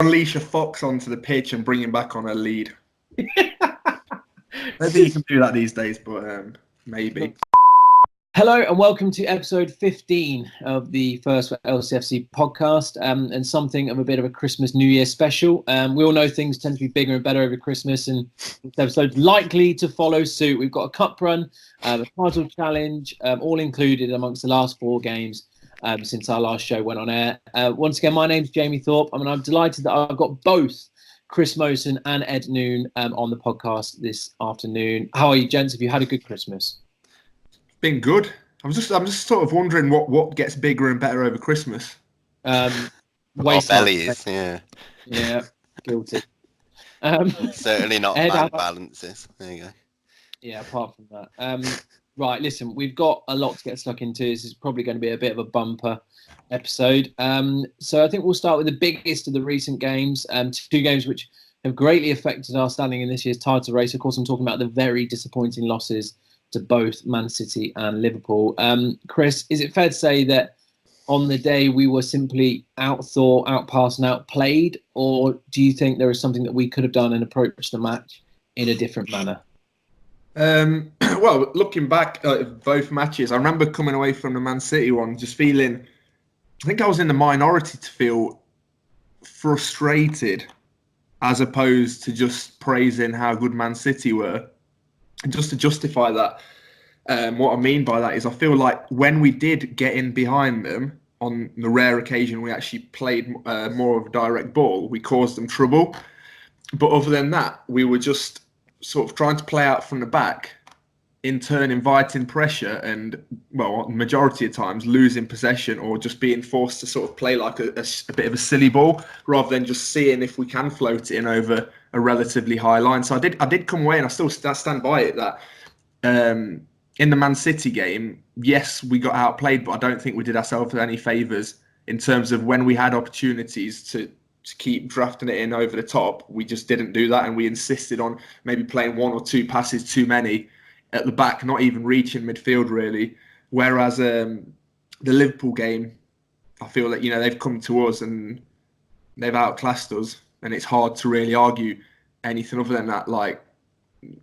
unleash a fox onto the pitch and bring him back on a lead. I don't think you can do that these days, but maybe. Hello and welcome to episode 15 of the First4LCFC podcast, and something of a bit of a Christmas New Year special. We all know things tend to be bigger and better over Christmas, and this episode's likely to follow suit. We've got a cup run, a title challenge, all included amongst the last 4 games since our last show went on air. Once again, my name's Jamie Thorpe. I'm delighted that I've got both Chris Mosen and Ed Noon on the podcast this afternoon. How are you, gents? Have you had a good Christmas? Been good. I'm just sort of wondering what gets bigger and better over Christmas. Our bellies, yeah, guilty. Certainly not bank balances. There you go. Yeah, apart from that. Right, listen, we've got a lot to get stuck into. This is probably going to be a bit of a bumper episode. So I think we'll start with the biggest of the recent games, 2 games which have greatly affected our standing in this year's title race. Of course, I'm talking about the very disappointing losses to both Man City and Liverpool. Chris, is it fair to say that on the day we were simply outthought, outpassed and outplayed, or do you think there is something that we could have done and approached the match in a different manner? Well, looking back at both matches, I remember coming away from the Man City one just feeling, I think I was in the minority to feel frustrated as opposed to just praising how good Man City were. And just to justify that, what I mean by that is I feel like when we did get in behind them, on the rare occasion we actually played more of a direct ball, we caused them trouble. But other than that, we were just sort of trying to play out from the back, in turn inviting pressure and, well, majority of times losing possession or just being forced to sort of play like a bit of a silly ball rather than just seeing if we can float it in over a relatively high line. So I did come away, and I still stand by it, that in the Man City game, yes, we got outplayed, but I don't think we did ourselves any favours in terms of when we had opportunities to keep drafting it in over the top. We just didn't do that, and we insisted on maybe playing 1 or 2 passes too many at the back, not even reaching midfield really. Whereas the Liverpool game, I feel that, they've come to us and they've outclassed us, and it's hard to really argue anything other than that. Like,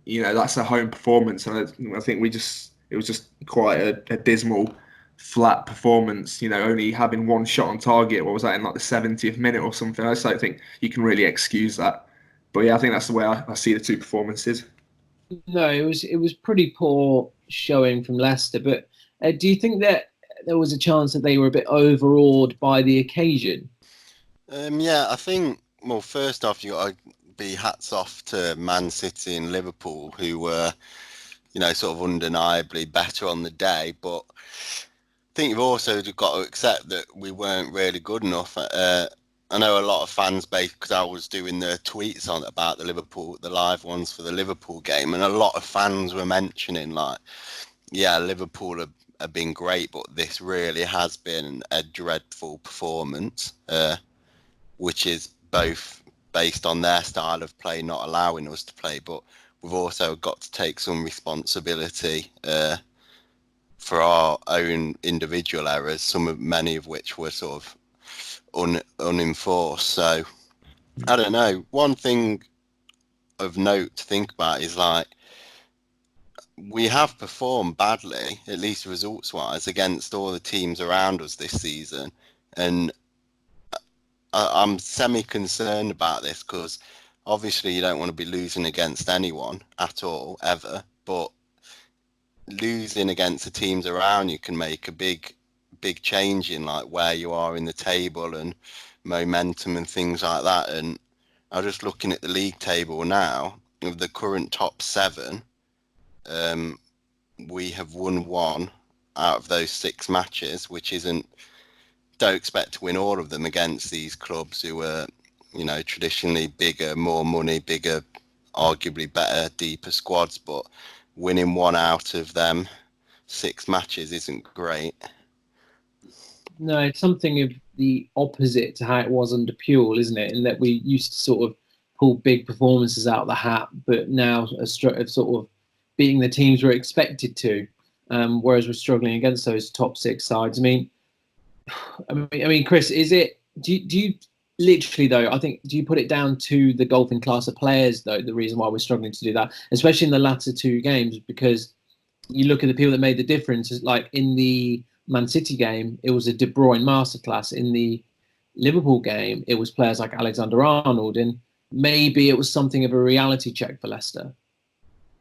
that's a home performance, and I think it was just quite a dismal, flat performance. Only having 1 shot on target. What was that, in like the 70th minute or something? I just don't think you can really excuse that. But yeah, I think that's the way I see the 2 performances. No, it was pretty poor showing from Leicester. But do you think that there was a chance that they were a bit overawed by the occasion? Yeah, I think. Well, first off, you got to be hats off to Man City and Liverpool, who were, sort of undeniably better on the day. But I think you've also got to accept that we weren't really good enough. I know a lot of fans, because I was doing the tweets on about the live ones for the Liverpool game, and a lot of fans were mentioning, like, yeah, Liverpool have been great, but this really has been a dreadful performance, which is both based on their style of play not allowing us to play, but we've also got to take some responsibility for our own individual errors, many of which were sort of unenforced. So I don't know. One thing of note to think about is, like, we have performed badly, at least results wise, against all the teams around us this season, and I'm semi-concerned about this because obviously you don't want to be losing against anyone at all ever, but losing against the teams around you can make a big change in, like, where you are in the table and momentum and things like that. And I'm just looking at the league table now. Of the current top 7, we have won 1 out of those 6 matches, which don't expect to win all of them against these clubs who are, traditionally bigger, more money, bigger, arguably better, deeper squads, but winning 1 out of them 6 matches isn't great. No, it's something of the opposite to how it was under Puel, isn't it? In that we used to sort of pull big performances out of the hat, but now sort of beating the teams we're expected to, whereas we're struggling against those top 6 sides. I mean, Chris, is it? Do you literally, though, I think, do you put it down to the golfing class of players, though, the reason why we're struggling to do that, especially in the latter two games, because you look at the people that made the difference, like in the Man City game, it was a De Bruyne masterclass. In the Liverpool game, it was players like Alexander-Arnold, and maybe it was something of a reality check for Leicester.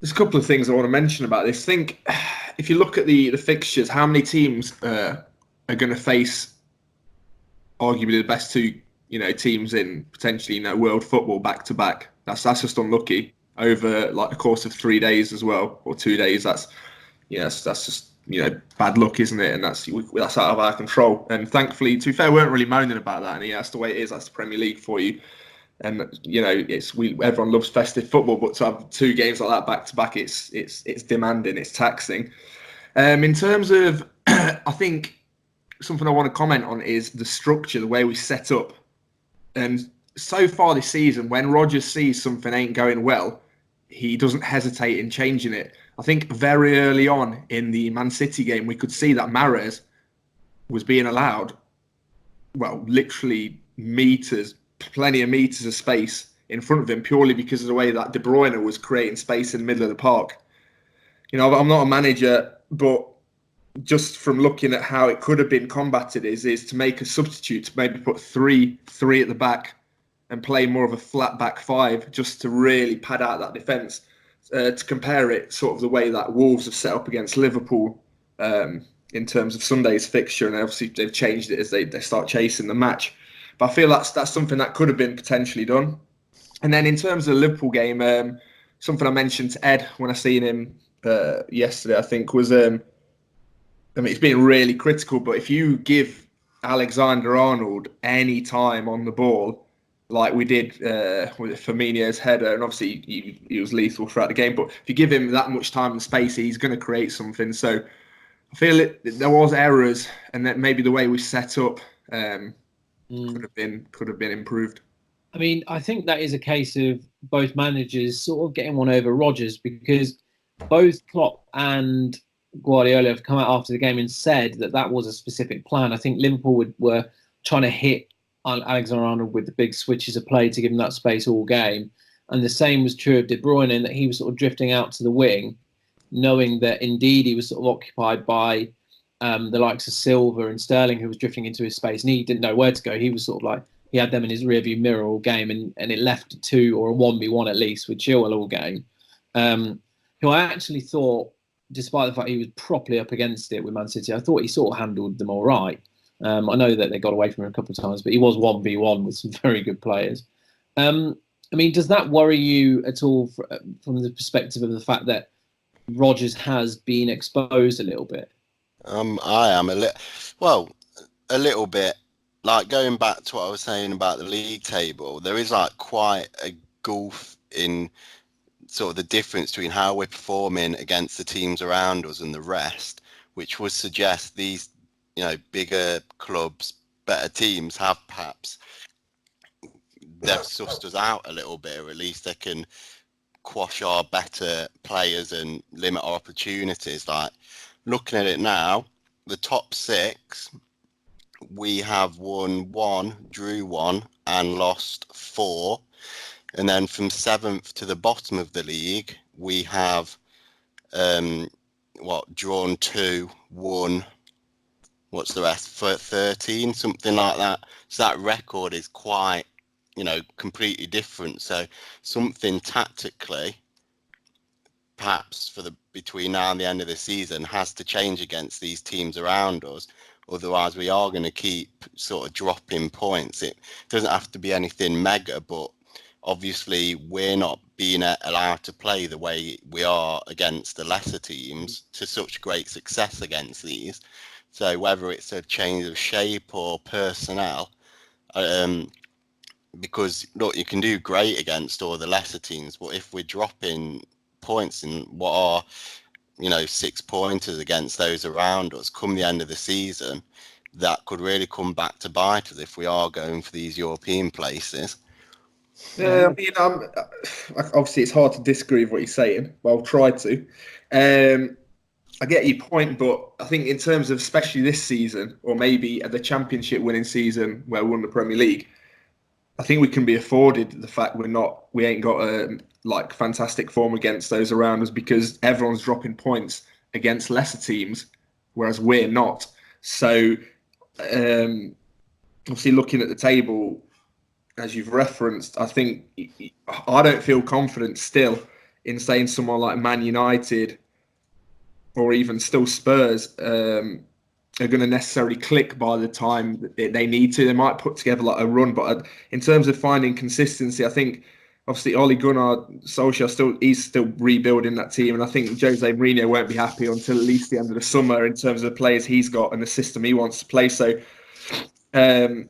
There's a couple of things I want to mention about this. I think if you look at the fixtures, how many teams are going to face arguably the best two, teams in potentially, world football back to back? That's just unlucky over like the course of 3 days as well, or 2 days. That's just bad luck, isn't it? And that's out of our control. And thankfully, to be fair, we weren't really moaning about that. And that's the way it is. That's the Premier League for you. And everyone loves festive football, but to have 2 games like that back to back, it's demanding, it's taxing. In terms of, I think something I want to comment on is the structure, the way we set up. And so far this season, when Rodgers sees something ain't going well, he doesn't hesitate in changing it. I think very early on in the Man City game, we could see that Mahrez was being allowed, literally plenty of meters of space in front of him, purely because of the way that De Bruyne was creating space in the middle of the park. I'm not a manager, but just from looking at how it could have been combated is to make a substitute, to maybe put three at the back and play more of a flat back 5, just to really pad out that defence. To compare it sort of the way that Wolves have set up against Liverpool in terms of Sunday's fixture, and obviously they've changed it as they start chasing the match. But I feel that's something that could have been potentially done. And then in terms of the Liverpool game, something I mentioned to Ed when I seen him yesterday, I think was, it's been really critical, but if you give Alexander-Arnold any time on the ball, like we did with Firmino's header, and obviously he was lethal throughout the game, but if you give him that much time and space, he's going to create something. So I feel there was errors, and that maybe the way we set up could have been improved. I mean, I think that is a case of both managers sort of getting one over Rodgers, because both Klopp and Guardiola have come out after the game and said that was a specific plan. I think Liverpool were trying to hit Alexander-Arnold with the big switches of play to give him that space all game. And the same was true of De Bruyne, in that he was sort of drifting out to the wing, knowing that indeed he was sort of occupied by the likes of Silva and Sterling, who was drifting into his space, and he didn't know where to go. He was sort of like, he had them in his rearview mirror all game, and it left a 2 or a 1v1 at least with Chilwell all game. Who I actually thought, despite the fact he was properly up against it with Man City, I thought he sort of handled them all right. I know that they got away from him a couple of times, but he was 1v1 with some very good players. I mean, does that worry you at all from the perspective of the fact that Rodgers has been exposed a little bit? I am a little bit. Like, going back to what I was saying about the league table, there is like quite a gulf in sort of the difference between how we're performing against the teams around us and the rest, which would suggest these, bigger clubs, better teams have perhaps, they've sussed us out a little bit, or at least they can quash our better players and limit our opportunities. Like, looking at it now, the top 6, we have won 1, drew 1, and lost 4. And then from 7th to the bottom of the league, we have drawn 2, won, what's the rest, 13, something like that. So that record is quite, completely different. So something tactically, perhaps between now and the end of the season, has to change against these teams around us. Otherwise, we are going to keep sort of dropping points. It doesn't have to be anything mega, but obviously we're not being allowed to play the way we are against the lesser teams to such great success against these. So whether it's a change of shape or personnel, because look, you can do great against all the lesser teams, but if we're dropping points in what are 6 pointers against those around us come the end of the season, that could really come back to bite us if we are going for these European places. Yeah, I mean, obviously it's hard to disagree with what you're saying, but I'll try to. I get your point, but I think in terms of especially this season, or maybe the Championship winning season where we won the Premier League, I think we can be afforded the fact we ain't got like fantastic form against those around us, because everyone's dropping points against lesser teams, whereas we're not. So obviously looking at the table, as you've referenced, I think I don't feel confident still in saying someone like Man United or even still Spurs are going to necessarily click by the time that they need to. They might put together like a run, but in terms of finding consistency, I think obviously Ole Gunnar Solskjaer he's still rebuilding that team, and I think Jose Mourinho won't be happy until at least the end of the summer in terms of the players he's got and the system he wants to play. So, for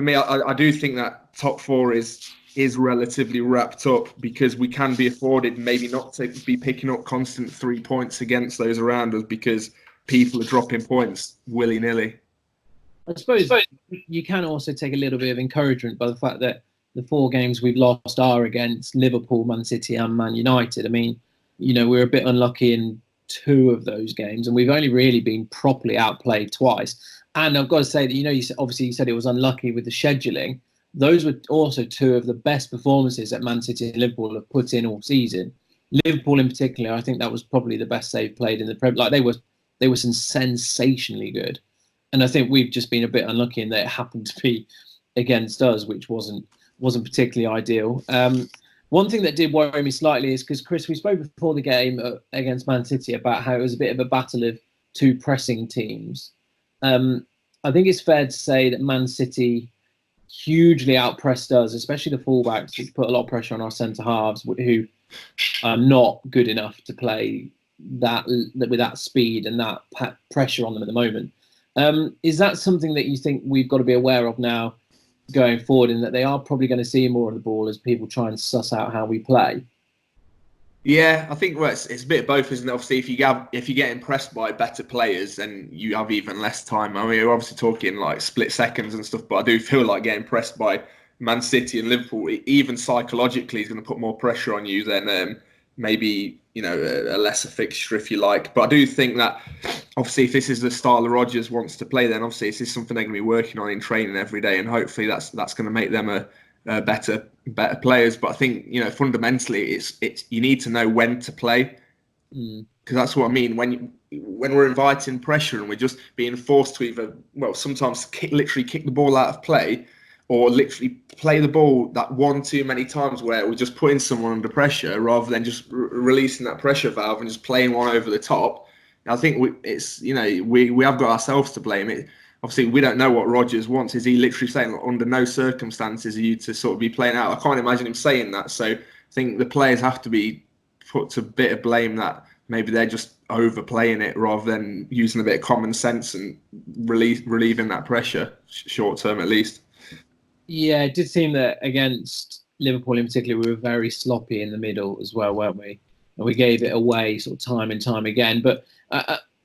me, I do think that top four is relatively wrapped up, because we can be afforded maybe not to be picking up constant 3 points against those around us, because people are dropping points willy-nilly. I suppose you can also take a little bit of encouragement by the fact that the 4 games we've lost are against Liverpool, Man City and Man United. I mean, we're a bit unlucky in 2 of those games, and we've only really been properly outplayed twice. And I've got to say that, you said it was unlucky with the scheduling. Those were also 2 of the best performances that Man City and Liverpool have put in all season. Liverpool in particular, I think that was probably the best they've played in the Premier. Like they were sensationally good. And I think we've just been a bit unlucky in that it happened to be against us, which wasn't particularly ideal. One thing that did worry me slightly is because, Chris, we spoke before the game against Man City about how it was a bit of a battle of 2 pressing teams. I think it's fair to say that Man City hugely outpressed us, especially the fullbacks, which put a lot of pressure on our centre halves, who are not good enough to play that with that speed and that pressure on them at the moment. Is that something that you think we've got to be aware of now going forward, in that they are probably going to see more of the ball as people try and suss out how we play? Yeah, I think it's a bit of both, isn't it? Obviously, if you get impressed by better players, then you have even less time. I mean, we're obviously talking like split seconds and stuff, but I do feel like getting impressed by Man City and Liverpool, even psychologically, is going to put more pressure on you than maybe a lesser fixture, if you like. But I do think that obviously, if this is the style that Rodgers wants to play, then obviously this is something they're going to be working on in training every day, and hopefully that's going to make them better players. But I think fundamentally it's you need to know when to play, because that's what I mean when we're inviting pressure and we're just being forced to either sometimes literally kick the ball out of play, or literally play the ball that one too many times where we're just putting someone under pressure rather than just releasing that pressure valve and just playing one over the top. And I think we have got ourselves to blame. Obviously, we don't know what Rodgers wants. Is he literally saying under no circumstances are you to sort of be playing out? I can't imagine him saying that. So I think the players have to be put to a bit of blame that maybe they're just overplaying it rather than using a bit of common sense and relieving that pressure, short term at least. Yeah, it did seem that against Liverpool in particular, we were very sloppy in the middle as well, weren't we? And we gave it away sort of time and time again. But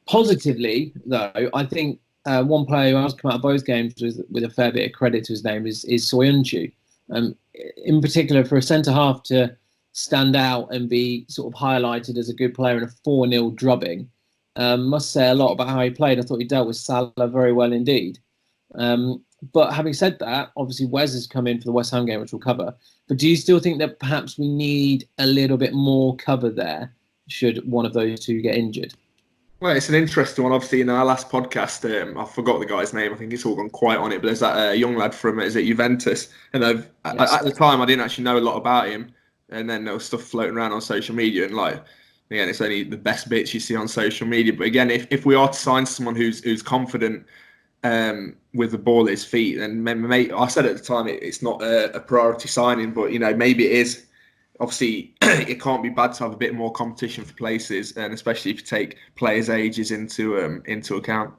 positively, though, I think one player who has come out of both games with a fair bit of credit to his name is Soyuncu. In particular, for a centre-half to stand out and be sort of highlighted as a good player in a 4-0 drubbing must say a lot about how he played. I thought he dealt with Salah very well indeed. But having said that, obviously Wes has come in for the West Ham game, which we'll cover. But do you still think that perhaps we need a little bit more cover there should one of those 2 get injured? Well, it's an interesting one. Obviously, in our last podcast, I forgot the guy's name. I think it's all gone quiet on it. But there's that young lad from, is it Juventus? And yes. At the time, I didn't actually know a lot about him. And then there was stuff floating around on social media. And again, it's only the best bits you see on social media. But again, if we are to sign someone who's confident with the ball at his feet, then I said at the time it's not a priority signing, but maybe it is. Obviously, it can't be bad to have a bit more competition for places, and especially if you take players' ages into account.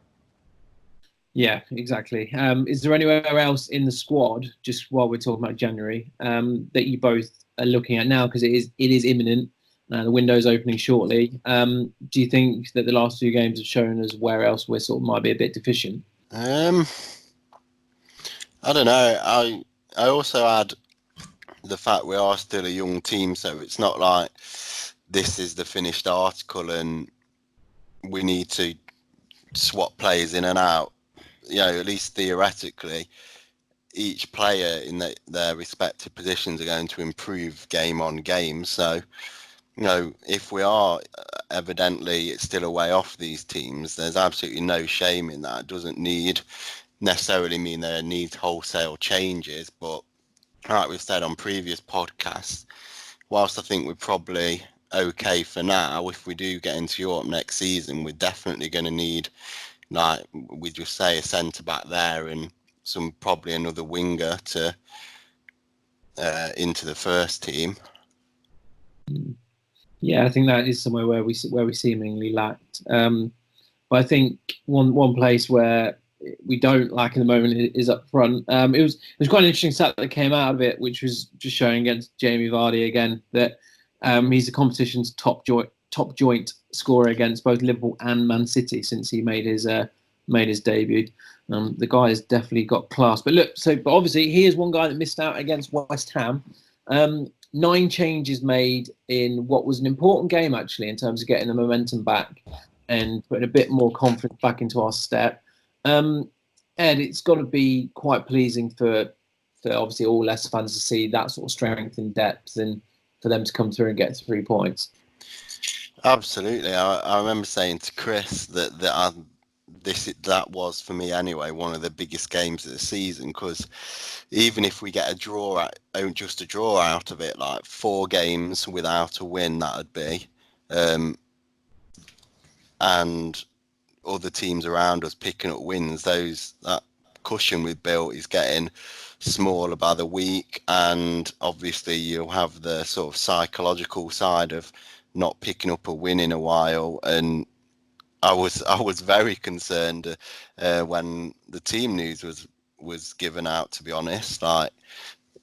Yeah, exactly. Is there anywhere else in the squad, just while we're talking about January, that you both are looking at now, because it is imminent? The window's opening shortly. Do you think that the last 2 games have shown us where else we sort of might be a bit deficient? I don't know. I also add the fact we are still a young team, so it's not like this is the finished article and we need to swap players in and out. At least theoretically, each player in their respective positions are going to improve game on game. So, if we are evidently still a way off these teams, there's absolutely no shame in that. It doesn't necessarily mean there needs wholesale changes, but like we've said on previous podcasts, whilst I think we're probably okay for now, if we do get into Europe next season, we're definitely going to need, like we just say, a centre back there and probably another winger to into the first team. Yeah, I think that is somewhere where we seemingly lacked. But I think one place where we don't lack in the moment is up front. It was quite an interesting stat that came out of it, which was just showing against Jamie Vardy again that he's the competition's top joint scorer against both Liverpool and Man City since he made his debut. The guy has definitely got class. But obviously he is one guy that missed out against West Ham. 9 changes made in what was an important game actually in terms of getting the momentum back and putting a bit more confidence back into our step. Ed, it's got to be quite pleasing for obviously all Leicester fans to see that sort of strength and depth and for them to come through and get 3 points. Absolutely. I remember saying to Chris that was for me anyway one of the biggest games of the season, because even if we get a draw out of it, like 4 games without a win, that'd be, and other teams around us picking up wins, that cushion we've built is getting smaller by the week, and obviously you'll have the sort of psychological side of not picking up a win in a while. And I was very concerned when the team news was given out, to be honest. Like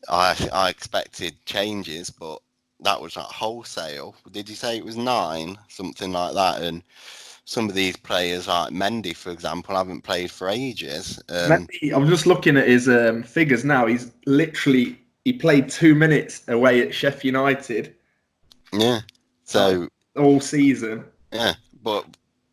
I expected changes, but that was like wholesale. Did you say it was 9, something like that? And some of these players, like Mendy, for example, haven't played for ages. Mendy, I'm just looking at his figures now. He played 2 minutes away at Sheffield United. Yeah. So all season. Yeah, but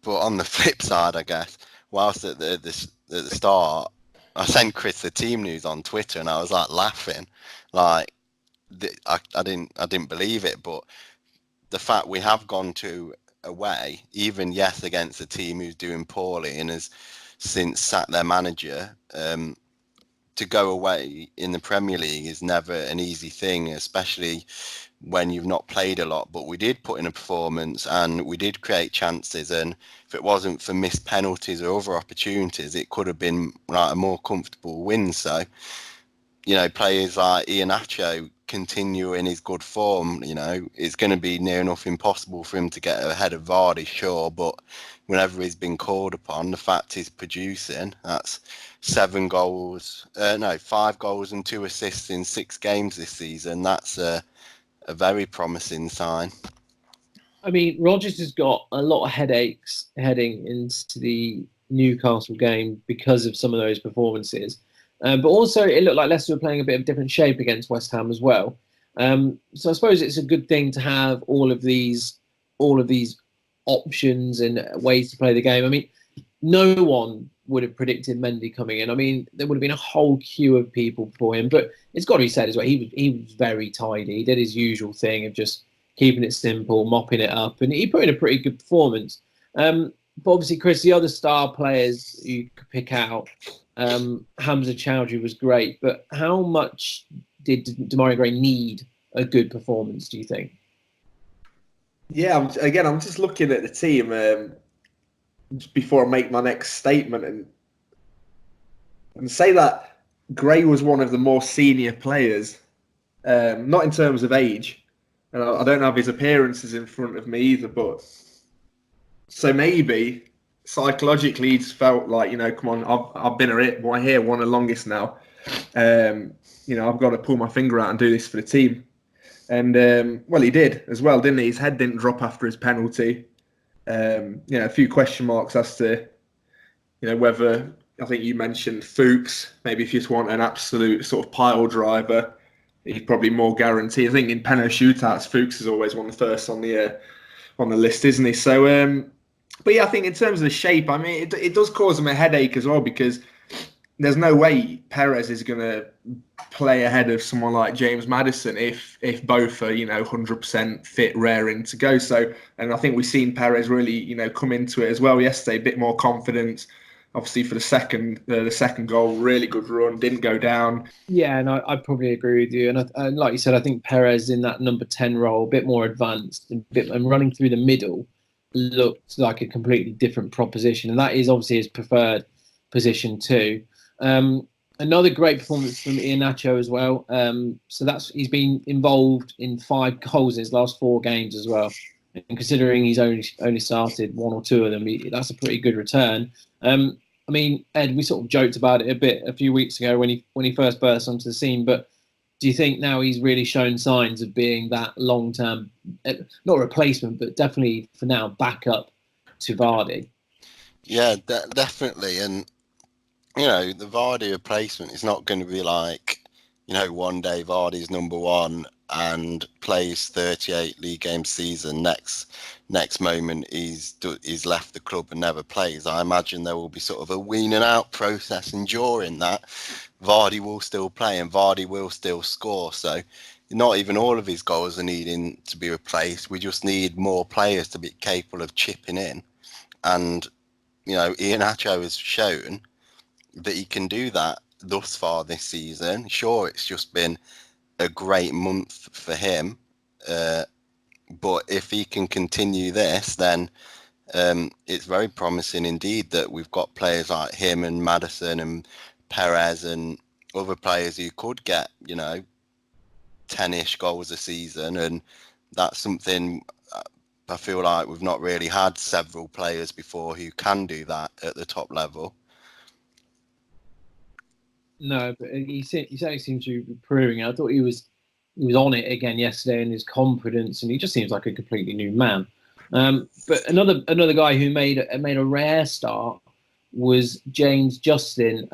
on the flip side, I guess, whilst at the start, I sent Chris the team news on Twitter, and I was like laughing, like I didn't believe it. But the fact we have gone to away, even against a team who's doing poorly and has since sacked their manager, to go away in the Premier League is never an easy thing, especially when you've not played a lot. But we did put in a performance and we did create chances, and if it wasn't for missed penalties or other opportunities, it could have been like a more comfortable win. So, players like Iheanacho continue in his good form. It's going to be near enough impossible for him to get ahead of Vardy, sure, but whenever he's been called upon, the fact he's producing, that's 5 goals and 2 assists in 6 games this season. That's a very promising sign. I mean, Rodgers has got a lot of headaches heading into the Newcastle game because of some of those performances. But also, it looked like Leicester were playing a bit of different shape against West Ham as well. So I suppose it's a good thing to have all of these options and ways to play the game. I mean, no one would have predicted Mendy coming in. I mean, there would have been a whole queue of people for him. But it's got to be said as well, he was very tidy. He did his usual thing of just keeping it simple, mopping it up, and he put in a pretty good performance. But obviously, Chris, the other star players you could pick out, Hamza Chowdhury was great, but how much did Demarai Gray need a good performance, do you think? Yeah, I'm just looking at the team just before I make my next statement and say that Gray was one of the more senior players, not in terms of age, and I don't have his appearances in front of me either, but so maybe psychologically he just felt like, come on, I've been here one of the longest now. I've got to pull my finger out and do this for the team. And, he did as well, didn't he? His head didn't drop after his penalty. A few question marks as to, whether, I think you mentioned Fuchs, maybe if you just want an absolute sort of pile driver, he's probably more guaranteed. I think in penalty shootouts, Fuchs is always one of the first on the list, isn't he? So, but yeah, I think in terms of the shape, I mean, it does cause him a headache as well, because there's no way Perez is going to play ahead of someone like James Maddison if both are 100% fit, raring to go. So, and I think we've seen Perez really come into it as well yesterday, a bit more confident. Obviously for the second goal, really good run, didn't go down. Yeah, and I probably agree with you. And like you said, I think Perez in that number 10 role, a bit more advanced, and running through the middle looked like a completely different proposition. And that is obviously his preferred position too. Another great performance from Iheanacho as well. So he's been involved in 5 goals in his last 4 games as well. And considering he's only started 1 or 2 of them, that's a pretty good return. I mean, Ed, we sort of joked about it a bit a few weeks ago when he first burst onto the scene. But do you think now he's really shown signs of being that long-term, not replacement, but definitely for now backup to Vardy? Yeah, definitely. And the Vardy replacement is not going to be like, one day Vardy's number 1 and plays 38 league game season. Next moment he's left the club and never plays. I imagine there will be sort of a weaning out process, and during that, Vardy will still play and Vardy will still score. So not even all of his goals are needing to be replaced. We just need more players to be capable of chipping in. And Iheanacho has shown that he can do that thus far this season. Sure, it's just been a great month for him, but if he can continue this, then it's very promising indeed that we've got players like him and Maddison and Perez and other players who could get 10-ish goals a season, and that's something I feel like we've not really had several players before who can do that at the top level. No, but he certainly seems to be proving it. I thought he was on it again yesterday in his confidence, and he just seems like a completely new man. But another guy who made a rare start was James Justin.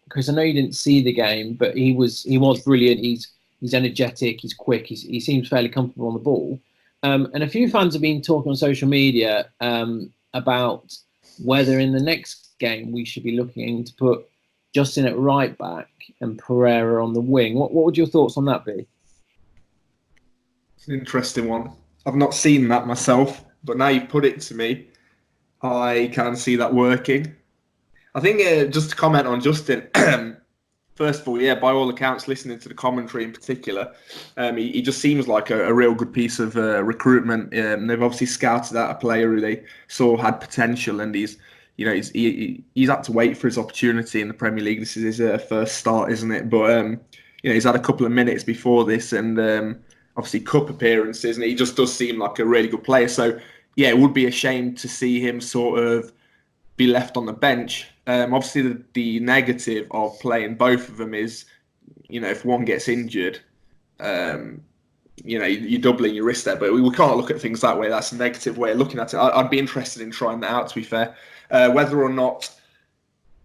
Because I know you didn't see the game, but he was brilliant. He's energetic. He's quick. He seems fairly comfortable on the ball. And a few fans have been talking on social media about whether in the next game we should be looking to put Justin at right back and Pereira on the wing. What would your thoughts on that be? It's an interesting one. I've not seen that myself, but now you've put it to me, I can see that working. I think just to comment on Justin, first of all, yeah, by all accounts, listening to the commentary in particular, he just seems like a real good piece of recruitment. They've obviously scouted out a player who they saw had potential, and he's had to wait for his opportunity in the Premier League. This is his first start, isn't it? But he's had a couple of minutes before this, and obviously cup appearances, and he just does seem like a really good player. So yeah, it would be a shame to see him sort of be left on the bench. Obviously, the negative of playing both of them is, if one gets injured, you're doubling your risk there. But we can't look at things that way. That's a negative way of looking at it. I'd be interested in trying that out, to be fair. Whether or not,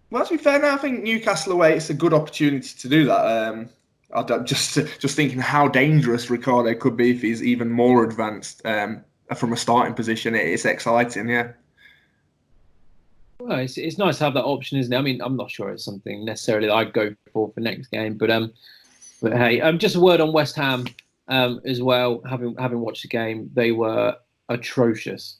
well, to be fair, now I think Newcastle away, it's a good opportunity to do that. I'm just thinking how dangerous Ricardo could be if he's even more advanced from a starting position. It's exciting, yeah. Well, it's nice to have that option, isn't it? I mean, I'm not sure it's something necessarily that I'd go for next game, but hey, just a word on West Ham as well. Having watched the game, they were atrocious,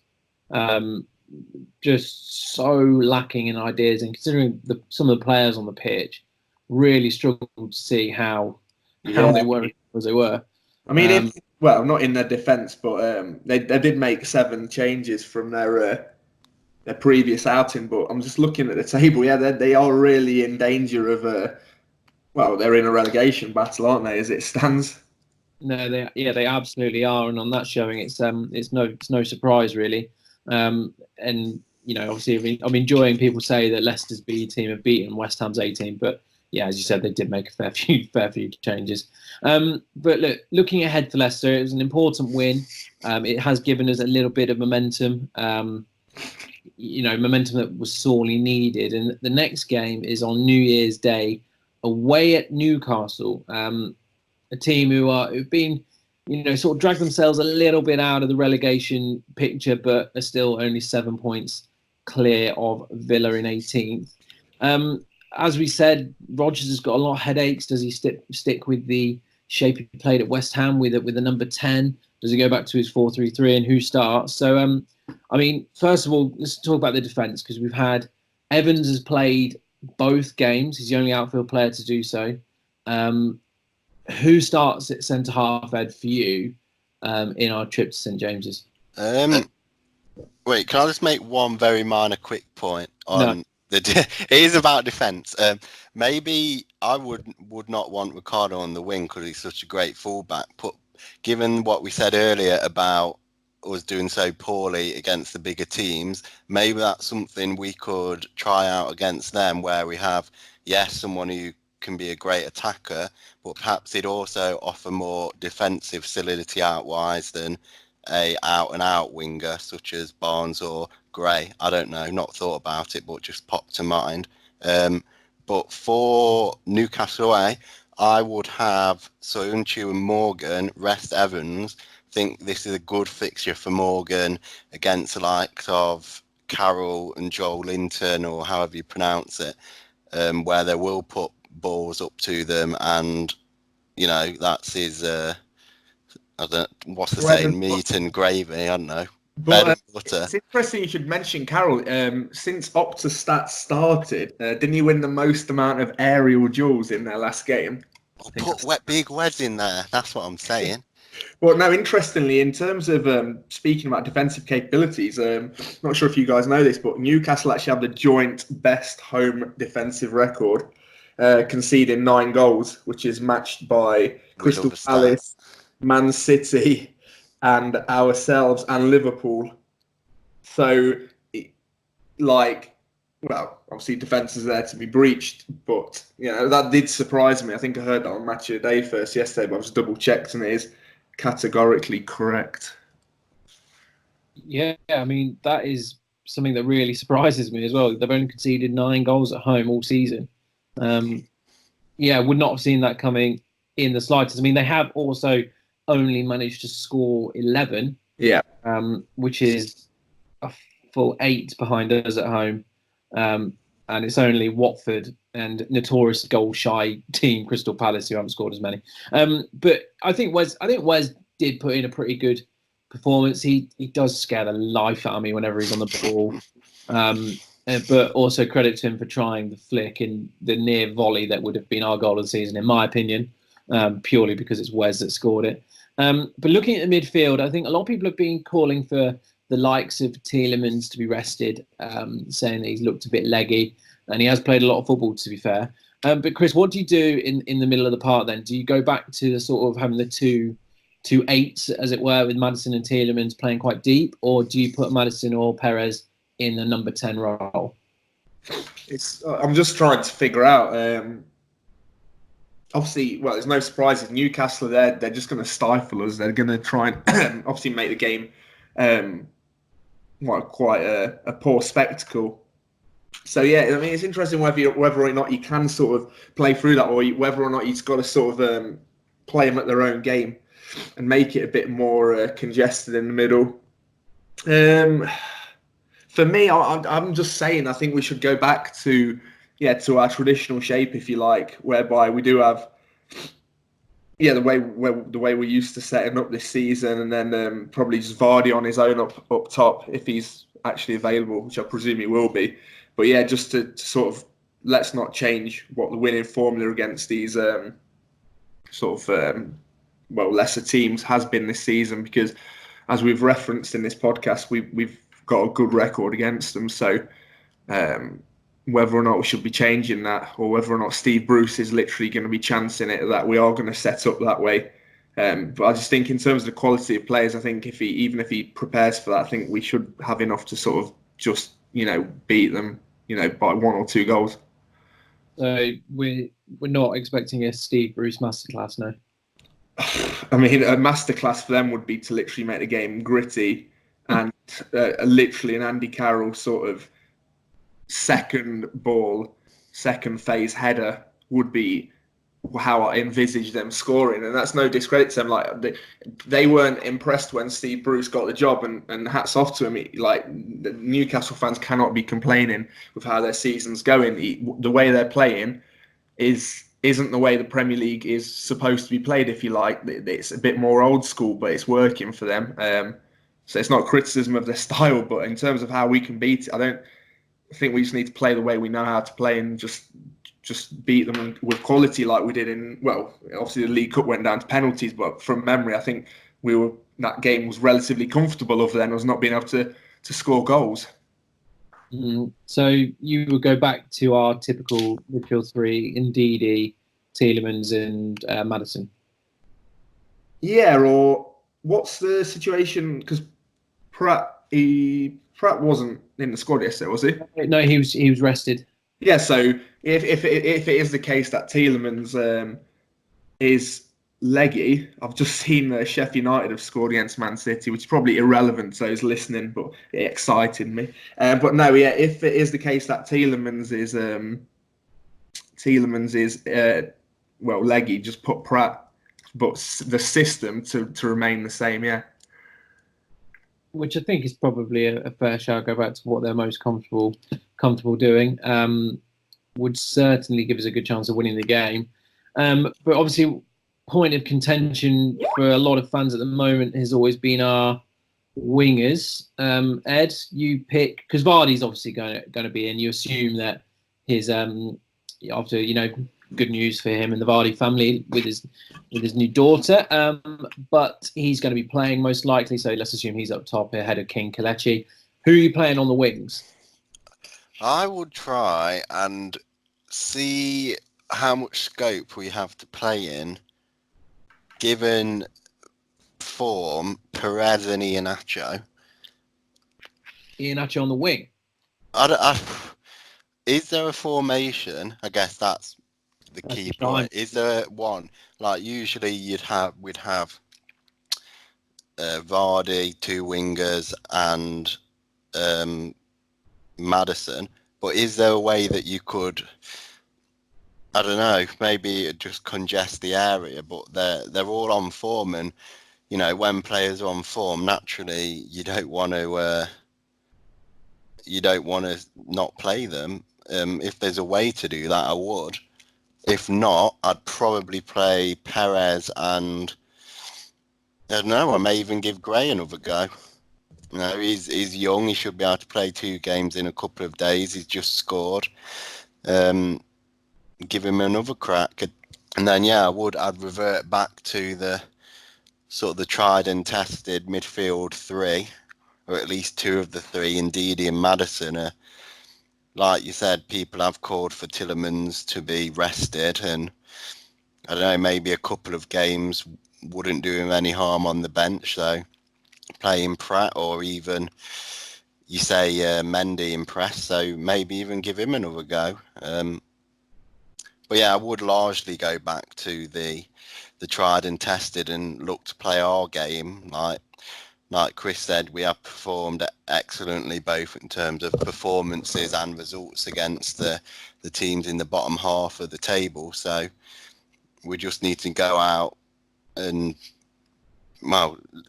just so lacking in ideas. And considering some of the players on the pitch, really struggled to see how they were as they were. I mean, not in their defence, but they did make 7 changes from their previous outing. But I'm just looking at the table. Yeah, they are really in danger of they're in a relegation battle, aren't they? As it stands. No, they absolutely are, and on that showing, it's no surprise really. And obviously, I'm enjoying people say that Leicester's B team have beaten West Ham's A team, but yeah, as you said, they did make a fair few changes. But looking ahead for Leicester, it was an important win. It has given us a little bit of momentum. Momentum that was sorely needed. And the next game is on New Year's Day, away at Newcastle, a team who've been, sort of dragged themselves a little bit out of the relegation picture, but are still only 7 points clear of Villa in 18th. as we said, Rodgers has got a lot of headaches. Does he stick with the shape he played at West Ham with a number 10? Does he go back to his 4-3-3, and who starts? So, I mean, first of all, let's talk about the defence, because we've had Evans has played both games. He's the only outfield player to do so. Who starts at centre half, Ed, for you in our trip to St James's? Wait, can I just make one very minor quick point on No. it is about defence. Maybe I would not want Ricardo on the wing because he's such a great fullback. But given what we said earlier about us doing so poorly against the bigger teams, maybe that's something we could try out against them, where we have, someone who can be a great attacker, but perhaps he'd also offer more defensive solidity out-wise than a out-and-out winger such as Barnes or Gray. I don't know, not thought about it, but just popped to mind. But for Newcastle away, I would have Soyuncu and Morgan, rest Evans. Think this is a good fixture for Morgan against the likes of Carroll and Joel Linton, or however you pronounce it, where they will put balls up to them, and that's his what's the saying, meat and gravy, I don't know. But it's interesting you should mention Carroll. Since Opta Stats started, didn't he win the most amount of aerial duels in their last game? Put big Weds in there, that's what I'm saying. Well, no, interestingly, in terms of speaking about defensive capabilities, not sure if you guys know this, but Newcastle actually have the joint best home defensive record, conceding 9 goals, which is matched by Crystal Palace, Man City, and ourselves and Liverpool. So, obviously defence is there to be breached, but that did surprise me. I think I heard that on Match of the Day first yesterday, but I was double checked, and it is categorically correct. Yeah, I mean, that is something that really surprises me as well. They've only conceded 9 goals at home all season. Would not have seen that coming in the slightest. I mean, they have also only managed to score 11, which is a full 8 behind us at home. And it's only Watford and notorious goal-shy team Crystal Palace who haven't scored as many. But I think Wes did put in a pretty good performance. He does scare the life out of me whenever he's on the ball. But also credit to him for trying the flick in the near volley that would have been our goal of the season, in my opinion, purely because it's Wes that scored it. But looking at the midfield, I think a lot of people have been calling for the likes of Tielemans to be rested, saying that he's looked a bit leggy, and he has played a lot of football, to be fair. But Chris, what do you do in the middle of the park then? Do you go back to the sort of having the two 8s, as it were, with Maddison and Tielemans playing quite deep, or do you put Maddison or Perez in the number 10 role? I'm just trying to figure out. Obviously, there's no surprises. Newcastle, they're just going to stifle us. They're going to try and obviously make the game quite a poor spectacle. So it's interesting whether or not you can sort of play through that, or whether or not you've got to sort of play them at their own game and make it a bit more congested in the middle. For me, I'm just saying I think we should go back to our traditional shape, if you like, whereby we do have the way we're used to setting up this season, and then probably just Vardy on his own up top if he's actually available, which I presume he will be. But just to sort of, let's not change what the winning formula against these lesser teams has been this season, because as we've referenced in this podcast, we've got a good record against them. So whether or not we should be changing that, or whether or not Steve Bruce is literally going to be chancing it that we are going to set up that way. But I just think in terms of the quality of players, I think if he prepares for that, I think we should have enough to sort of just beat them by 1 or 2 goals. So we're not expecting a Steve Bruce masterclass, no. I mean, a masterclass for them would be to literally make the game gritty, and literally an Andy Carroll sort of second phase header would be how I envisaged them scoring, and that's no discredit to them. Like they weren't impressed when Steve Bruce got the job, and hats off to him. Like the Newcastle fans cannot be complaining with how their season's going. The way they're playing isn't the way the Premier League is supposed to be played. If you like, it's a bit more old school, but it's working for them. So it's not criticism of their style, but in terms of how we can beat it, I think we just need to play the way we know how to play and just beat them with quality like we did obviously the League Cup went down to penalties, but from memory, I think that game was relatively comfortable other than us not being able to score goals. So you would go back to our typical midfield three, Ndidi, Tielemans and Maddison. Yeah, or what's the situation? Because Pratt wasn't in the squad yesterday, was he? No, he was rested. Yeah, so if it is the case that Tielemans is leggy, I've just seen Sheffield United have scored against Man City, which is probably irrelevant to those listening, but it excited me. But no, yeah, if it is the case that Tielemans is leggy, just put Pratt, but the system to remain the same, yeah. Which I think is probably a fair shout. Go back to what they're most comfortable doing. Would certainly give us a good chance of winning the game. But obviously, point of contention for a lot of fans at the moment has always been our wingers. Ed, you pick, because Vardy's obviously going to be in. You assume that his after good news for him and the Vardy family with his new daughter. But he's going to be playing most likely, so let's assume he's up top ahead of King Kelechi. Who are you playing on the wings? I would try and see how much scope we have to play in, given form, Perez and Iheanacho. Iheanacho on the wing? Is there a formation? I guess that's the key point. Is there one? Like usually we'd have Vardy, two wingers, and Maddison. But is there a way that you could, I don't know, maybe just congest the area? But they're all on form, and when players are on form, naturally you don't want to not play them. If there's a way to do that, I would. If not, I'd probably play Perez and I don't know, I may even give Gray another go. He's young. He should be able to play 2 games in a couple of days. He's just scored. Give him another crack. And then, I'd revert back to the sort of the tried and tested midfield 3, or at least 2 of the 3, Ndidi and Maddison. Like you said, people have called for Tielemans to be rested, and I don't know, maybe a couple of games wouldn't do him any harm on the bench. So playing Pratt, or even you say Mendy in press, so maybe even give him another go. But I would largely go back to the tried and tested and look to play our game. Like Chris said, we have performed excellently both in terms of performances and results against the teams in the bottom half of the table. So we just need to go out and,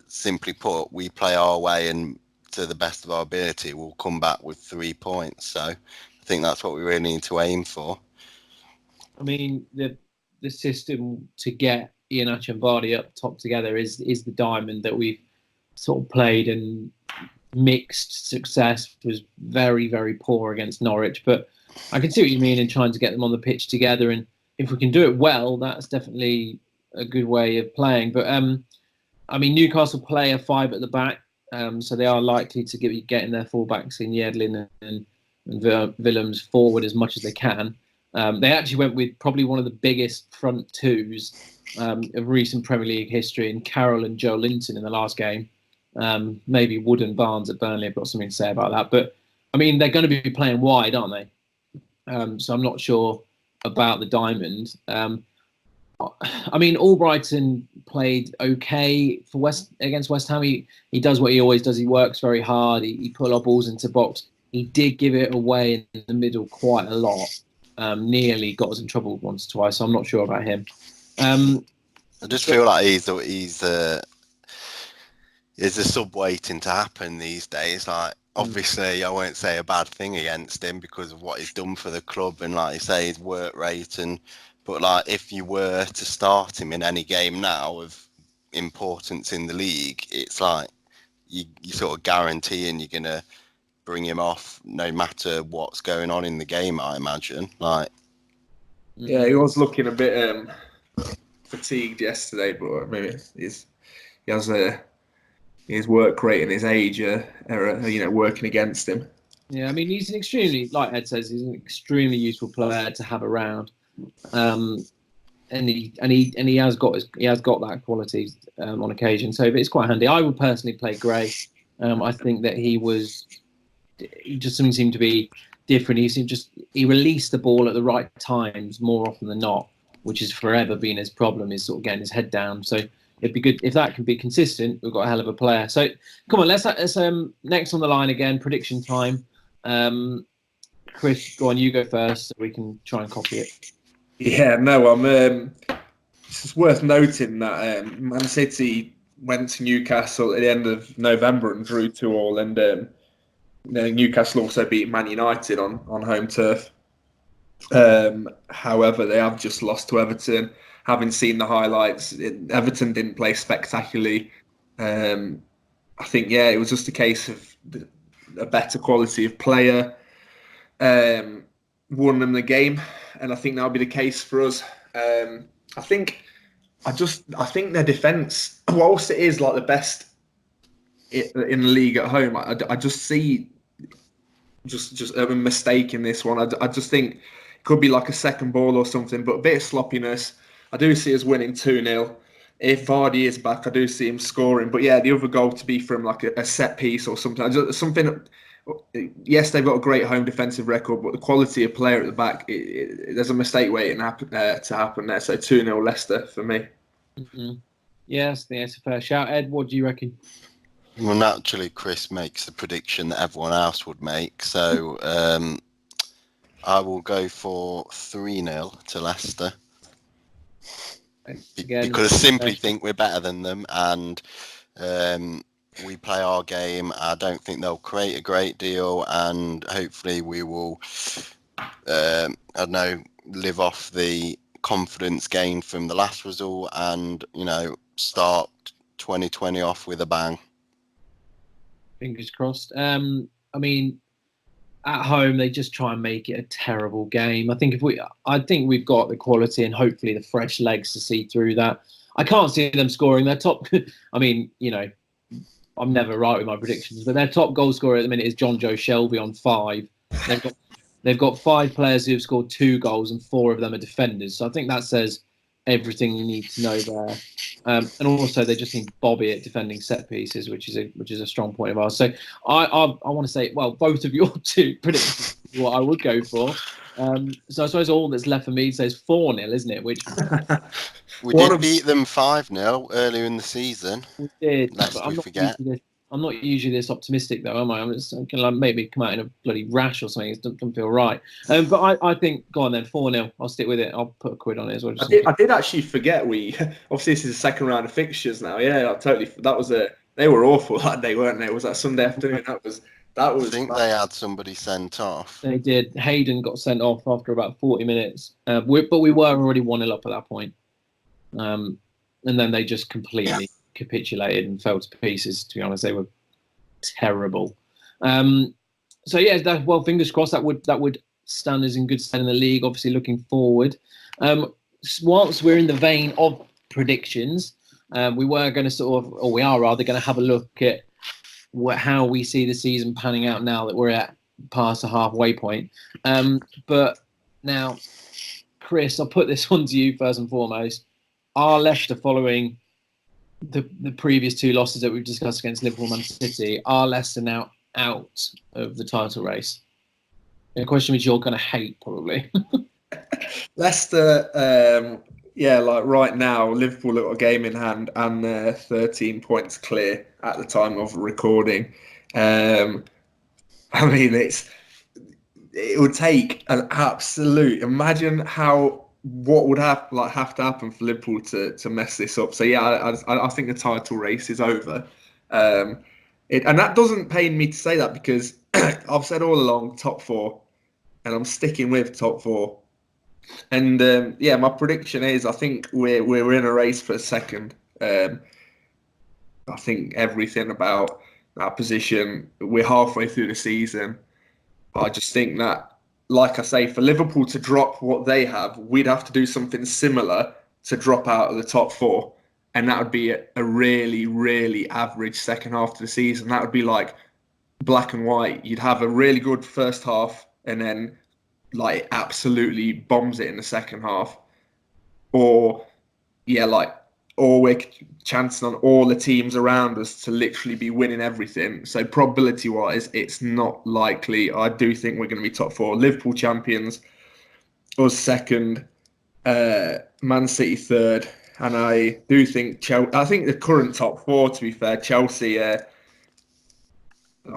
simply put, we play our way, and to the best of our ability, we'll come back with 3 points. So I think that's what we really need to aim for. I mean, the system to get Iheanacho and Vardy up top together is the diamond that we've sort of played, and mixed success. Was very, very poor against Norwich, but I can see what you mean in trying to get them on the pitch together, and if we can do it well, that's definitely a good way of playing. But Newcastle play a 5 at the back, so they are likely to getting their fullbacks in Yedlin and Willems forward as much as they can. They actually went with probably one of the biggest front 2s of recent Premier League history in Carroll and Joe Linton in the last game. Maybe Wood and Barnes at Burnley have got something to say about that. But, they're going to be playing wide, aren't they? So I'm not sure about the diamond. Albrighton played okay against West Ham. He does what he always does. He works very hard. He put our balls into box. He did give it away in the middle quite a lot. nearly got us in trouble once or twice. So I'm not sure about him. I just feel like he's a sub waiting to happen these days. Like, obviously, I won't say a bad thing against him because of what he's done for the club and, like you say, his work rate. But like, if you were to start him in any game now of importance in the league, it's like you sort of guaranteeing you're gonna bring him off no matter what's going on in the game. I imagine. Like, yeah, he was looking a bit fatigued yesterday, but maybe he has his work rate and his age working against him. Yeah, I mean, he's an extremely, like Ed says, he's an extremely useful player to have around, and he has got that quality on occasion. So it's quite handy. I would personally play Gray. I think that he just something seemed to be different. He released the ball at the right times more often than not, which has forever been his problem. Is sort of getting his head down. So it'd be good if that can be consistent. We've got a hell of a player. So come on, let's next on the line again. Prediction time. Chris, go on. You go first, so we can try and copy it. Yeah, no, it's just worth noting that Man City went to Newcastle at the end of November and drew 2-2, and Newcastle also beat Man United on home turf. However, they have just lost to Everton. Having seen the highlights, Everton didn't play spectacularly. I think, it was just a case of a better quality of player won them the game, and I think that'll be the case for us. I think their defence, whilst it is like the best in the league at home, I just see just a mistake in this one. I just think it could be like a second ball or something, but a bit of sloppiness. I do see us winning 2-0. If Vardy is back, I do see him scoring. But yeah, the other goal to be from like a set piece or something. Yes, they've got a great home defensive record, but the quality of player at the back, there's a mistake waiting to happen there. So 2-0 Leicester for me. Mm-hmm. Yes, it's a fair shout. Ed, what do you reckon? Well, naturally, Chris makes the prediction that everyone else would make. So I will go for 3-0 to Leicester. Because I simply think we're better than them, and we play our game. I don't think they'll create a great deal, and hopefully we will, live off the confidence gained from the last result and, start 2020 off with a bang. Fingers crossed. I mean, at home they just try and make it a terrible game. I think we've got the quality and hopefully the fresh legs to see through that. I can't see them scoring their top. I mean, I'm never right with my predictions, but their top goal scorer at the minute is John Joe Shelby on 5. They've got 5 players who have scored 2 goals and 4 of them are defenders. So I think that says everything you need to know there. And also they just need Bobby at defending set pieces, which is a strong point of ours. So I want to say, well, both of your 2 predictions is what I would go for. So I suppose all that's left for me says 4-0, isn't it? Which we did beat them 5-0 earlier in the season. We did. Lest we forget. I'm not usually this optimistic, though, am I? I'm just going to maybe come out in a bloody rash or something. It doesn't feel right. But I think, go on then, 4-0. I'll stick with it. I'll put a quid on it as well. I did actually forget obviously this is the second round of fixtures now. Yeah, they were awful that day, weren't they? It was that Sunday afternoon. That was. I think they had somebody sent off. They did. Hayden got sent off after about 40 minutes. But we were already 1-0 up at that point. And then they just completely capitulated and fell to pieces. To be honest, they were terrible. So yeah, well, fingers crossed that would stand us in good stead in the league. Obviously, looking forward. Whilst we're in the vein of predictions, we are rather going to have a look at how we see the season panning out now that we're past the halfway point. But now, Chris, I'll put this one to you first and foremost. Are Leicester, following the previous 2 losses that we've discussed against Liverpool and Man City, are Leicester now out of the title race? A question which you're going to hate, probably. Leicester, like right now, Liverpool have got a game in hand and they're 13 points clear at the time of recording. I mean, it would take an absolute. Imagine what would have to happen for Liverpool to mess this up. So yeah, I think the title race is over. And that doesn't pain me to say that because I've said all along top four, and I'm sticking with top four. And yeah, my prediction is I think we're in a race for a second. I think everything about that position. We're halfway through the season. I just think that, like I say, for Liverpool to drop what they have, we'd have to do something similar to drop out of the top four. And that would be a really, really average second half of the season. That would be like black and white. You'd have a really good first half and then like absolutely bombs it in the second half. Or, yeah, or we're chancing on all the teams around us to literally be winning everything. So probability-wise, it's not likely. I do think we're going to be top four. Liverpool champions, us second, Man City third, and I do think Chelsea. I think the current top four, to be fair, Chelsea. I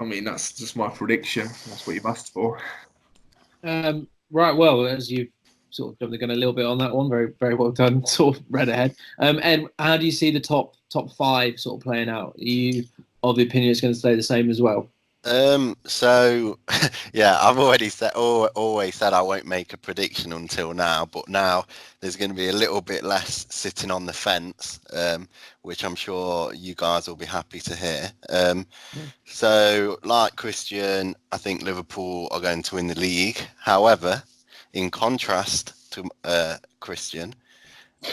mean, that's just my prediction. That's what you've asked for. Right. Well, as you sort of jumped the gun a little bit on that one, very very well done. Sort of read ahead. And how do you see the top five sort of playing out? Are you of the opinion it's going to stay the same as well? So yeah, I've always said I won't make a prediction until now, but now there's going to be a little bit less sitting on the fence, which I'm sure you guys will be happy to hear. So like Christian, I think Liverpool are going to win the league. However, in contrast to Christian,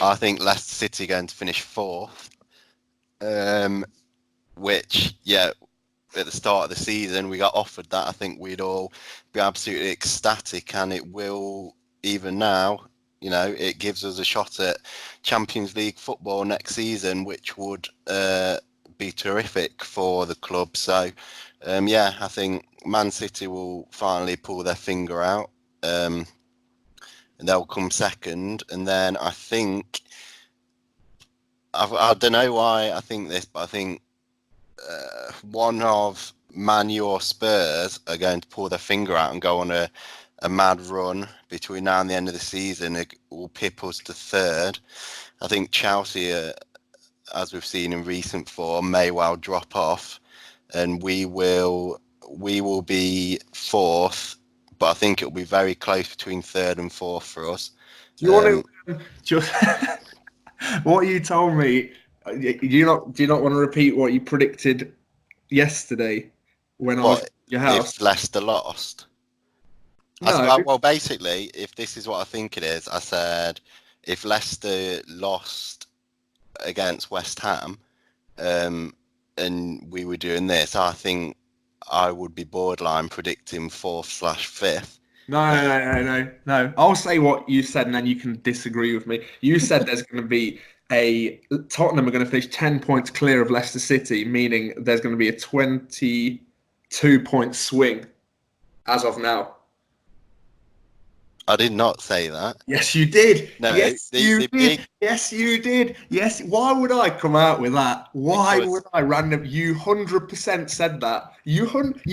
I think Leicester City are going to finish fourth, which, yeah, at the start of the season, we got offered that. I think we'd all be absolutely ecstatic, and it will, even now, it gives us a shot at Champions League football next season, which would be terrific for the club. So, yeah, I think Man City will finally pull their finger out, and they'll come second. And then I think, I don't know why I think this, but I think one of Man U or Spurs are going to pull their finger out and go on a mad run between now and the end of the season. It will pip us to third. I think Chelsea, as we've seen in recent form, may well drop off, and we will be fourth. But I think it will be very close between third and fourth for us. Do you want to just what you told me? Do you not want to repeat what you predicted yesterday when I was at your house? If Leicester lost? No. Well, basically, if this is what I think it is, I said if Leicester lost against West Ham, and we were doing this, I think I would be borderline predicting 4th/5th. No. I'll say what you said, and then you can disagree with me. You said there's going to be Tottenham are going to finish 10 points clear of Leicester City, meaning there's going to be a 22-point swing as of now. I did not say that. Yes, you did. No, yes, you did. Yes, you did. Yes. Why would I come out with that? Why would I random? You 100% said that. You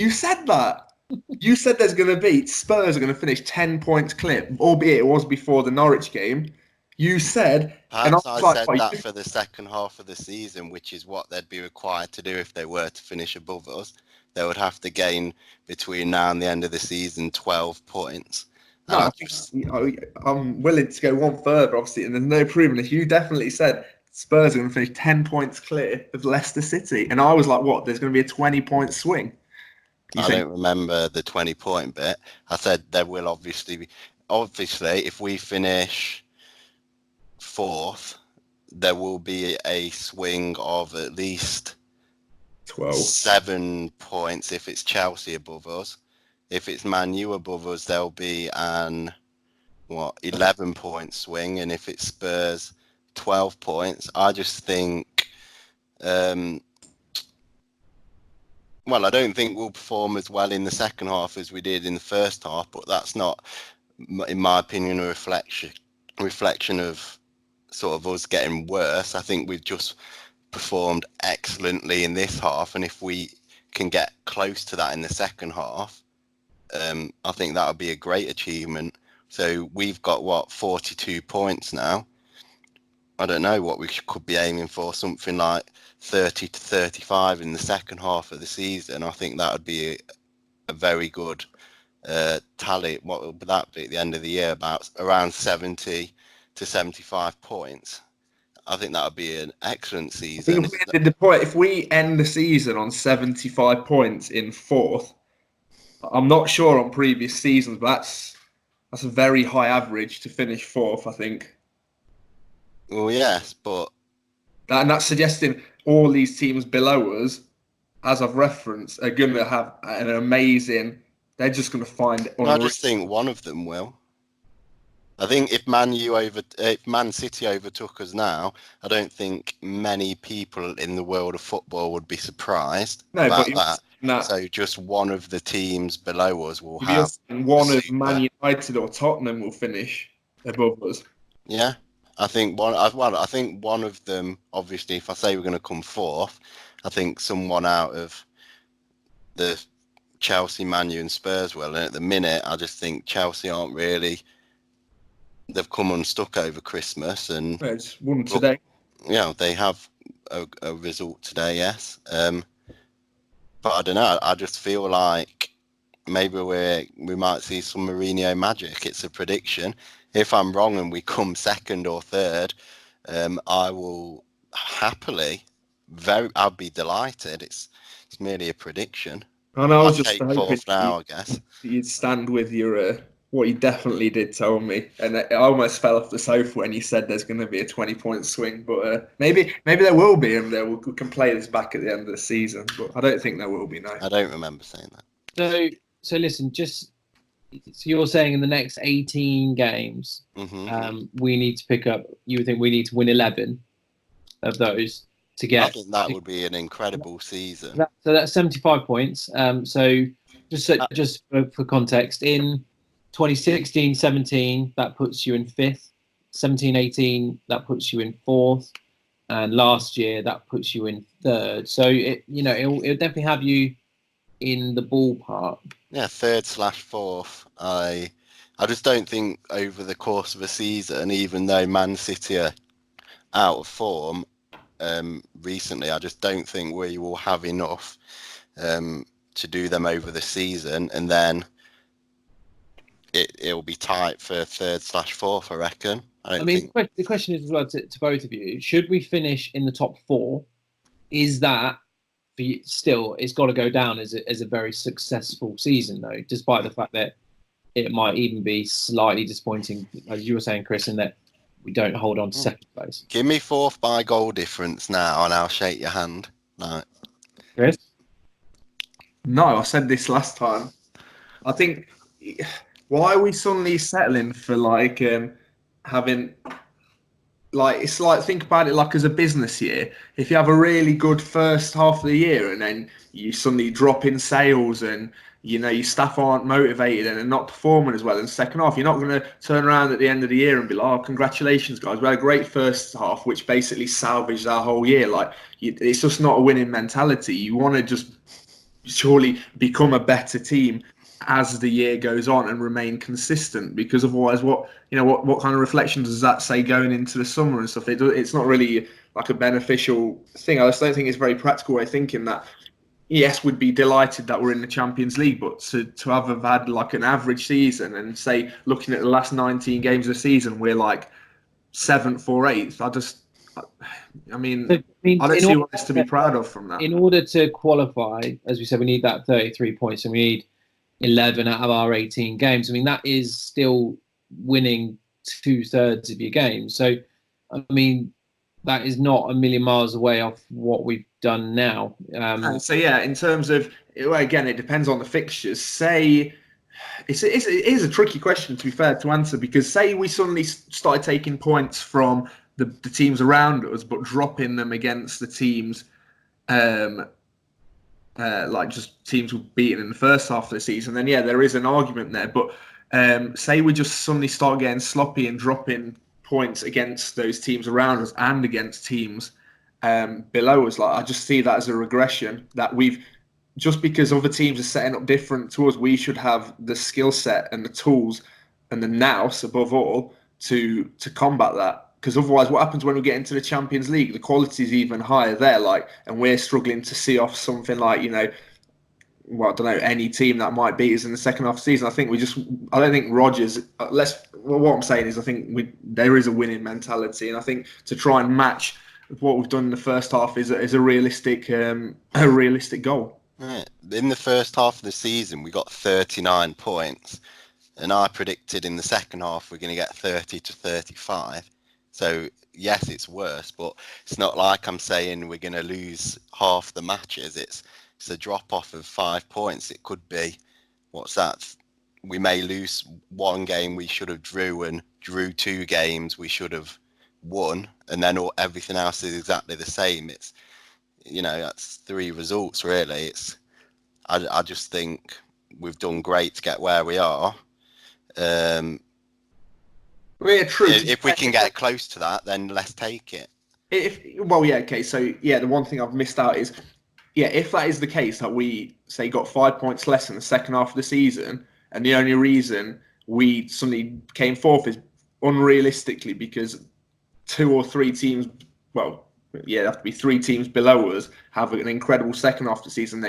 said that. You said there's going to be Spurs are going to finish 10 points clear, albeit it was before the Norwich game. You said, perhaps I said that for the second half of the season, which is what they'd be required to do if they were to finish above us. They would have to gain between now and the end of the season 12 points. No, I'm willing to go one further, obviously, and there's no proving it. You definitely said Spurs are going to finish 10 points clear of Leicester City. And I was like, what? There's going to be a 20-point swing? Don't remember the 20-point bit. I said there will obviously be. Obviously, if we finish fourth, there will be a swing of at least 7 points if it's Chelsea above us. If it's Man U above us, there'll be an 11-point swing, and if it's Spurs, 12 points. I just think, I don't think we'll perform as well in the second half as we did in the first half, but that's not, in my opinion, a reflection of sort of us getting worse. I think we've just performed excellently in this half, and if we can get close to that in the second half, I think that would be a great achievement. So we've got 42 points now. I don't know what we could be aiming for, something like 30 to 35 in the second half of the season. I think that would be a very good tally. What would that be at the end of the year? About around 70 to 75 points. I think that would be an excellent I season. think if we end the season on 75 points in fourth, I'm not sure on previous seasons, but that's a very high average to finish fourth, I think. Well, yes, but And that's suggesting all these teams below us, as I've referenced, are going to have an amazing. They're just going to find. I just think one of them will. I think if Man City overtook us now, I don't think many people in the world of football would be surprised about that. So just one of the teams below us will have one of Man United or Tottenham will finish above us. Yeah, I think one of them. Obviously, if I say we're going to come fourth, I think someone out of the Chelsea, Man U, and Spurs will. And at the minute, I just think Chelsea aren't really. They've come unstuck over Christmas and it's won today. Yeah, they have a result today, yes. But I don't know. I just feel like maybe we might see some Mourinho magic. It's a prediction. If I'm wrong and we come second or third, I will happily. I'll be delighted. It's merely a prediction. And I was just take fourth now, I guess. You'd stand with your what you definitely did tell me, and I almost fell off the sofa when you said there's going to be a 20-point swing. But maybe there will be, and we can play this back at the end of the season. But I don't think there will be. No, I don't remember saying that. So listen, so you're saying in the next 18 games, we need to pick up. You would think we need to win 11 of those to get. I think that would be an incredible season. So that's 75 points. So just for context, in 2016-17, that puts you in fifth. 17-18, that puts you in fourth, and last year that puts you in third. So it'll definitely have you in the ballpark. Yeah, 3rd/4th. I just don't think over the course of a season, even though Man City are out of form recently, I just don't think we will have enough to do them over the season, and then it'll be tight for 3rd/4th, I reckon. The question is as well to both of you: should we finish in the top 4? Is that still? It's got to go down as a very successful season, though, despite the fact that it might even be slightly disappointing, as you were saying, Chris, in that we don't hold on to second place. Give me 4th by goal difference now, and I'll shake your hand. No, Chris. No, I said this last time. I think. Why are we suddenly settling for having it's like, think about it like as a business year. If you have a really good first half of the year and then you suddenly drop in sales and your staff aren't motivated and are not performing as well in the second half, you're not going to turn around at the end of the year and be like, "Oh, congratulations, guys! We had a great first half, which basically salvaged our whole year." It's just not a winning mentality. You want to just surely become a better team as the year goes on and remain consistent, because otherwise what kind of reflection does that say going into the summer and stuff? It's not really like a beneficial thing. I just don't think it's a very practical way of thinking that. Yes, we'd be delighted that we're in the Champions League, but to have had like an average season and say, looking at the last 19 games of the season, we're like 7th or 8th. I don't see what there's to be proud of from that. In order to qualify, as we said, we need that 33 points and we need 11 out of our 18 games. That is still winning 2/3 of your games. So, that is not a million miles away off what we've done now. In terms of, again, it depends on the fixtures. Say, it is a tricky question, to be fair, to answer, because say we suddenly started taking points from the teams around us, but dropping them against the teams, just teams were beaten in the first half of the season, then there is an argument there. But say we just suddenly start getting sloppy and dropping points against those teams around us and against teams below us, I just see that as a regression, that we've just because other teams are setting up different to us, we should have the skill set and the tools and the nous above all to combat that. Because otherwise, what happens when we get into the Champions League? The quality is even higher there, and we're struggling to see off something like, well, I don't know, any team that might beat us in the second half of the season. I don't think Rodgers. What I'm saying is, I think there is a winning mentality, and I think to try and match what we've done in the first half is a realistic goal. Right. In the first half of the season, we got 39 points, and I predicted in the second half we're going to get 30 to 35. So yes, it's worse, but it's not like I'm saying we're going to lose half the matches. It's a drop off of 5 points. It could be, what's that? We may lose one game we should have drew, and drew 2 games we should have won, and then everything else is exactly the same. It's, that's 3 results really. I just think we've done great to get where we are. True. If we can get close to that, then let's take it. Okay. So the one thing I've missed out is, if that is the case, that we say got 5 points less in the second half of the season, and the only reason we suddenly came fourth is unrealistically because 2 or 3 teams, there have to be 3 teams below us have an incredible second half of the season.